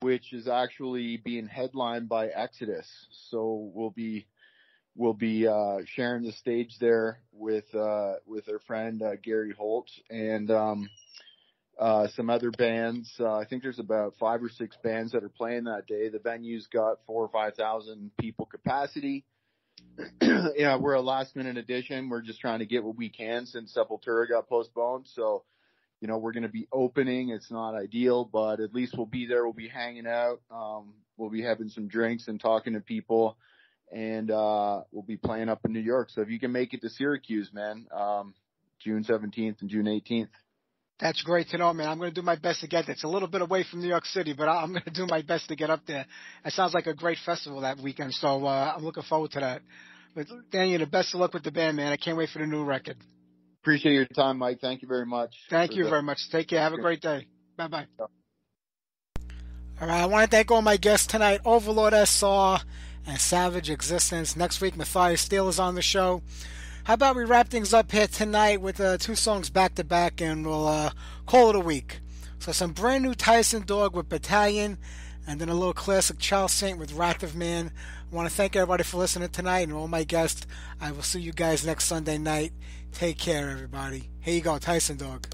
which is actually being headlined by Exodus. So we'll be sharing the stage there with our friend Gary Holt and some other bands. I think there's about 5 or 6 bands that are playing that day. The venue's got 4,000 or 5,000 people capacity. Yeah, we're a last minute addition. We're just trying to get what we can since Sepultura got postponed. So, we're going to be opening. It's not ideal, but at least we'll be there. We'll be hanging out. We'll be having some drinks and talking to people, and we'll be playing up in New York. So if you can make it to Syracuse, man, June 17th and June 18th. That's great to know, man. I'm going to do my best to get there. It's a little bit away from New York City, but I'm going to do my best to get up there. It sounds like a great festival that weekend, so I'm looking forward to that. But Daniel, the best of luck with the band, man. I can't wait for the new record. Appreciate your time, Mike. Thank you very much. Thank you very much. Take care. Have a great day. Bye-bye. All right, I want to thank all my guests tonight, Overlord SR and Savage Existence. Next week, Matthias Steele is on the show. How about we wrap things up here tonight with 2 songs back-to-back, and we'll call it a week. So some brand new Tyson Dog with Battalion, and then a little classic Charles Saint with Wrath of Man. I want to thank everybody for listening tonight and all my guests. I will see you guys next Sunday night. Take care, everybody. Here you go, Tyson Dog.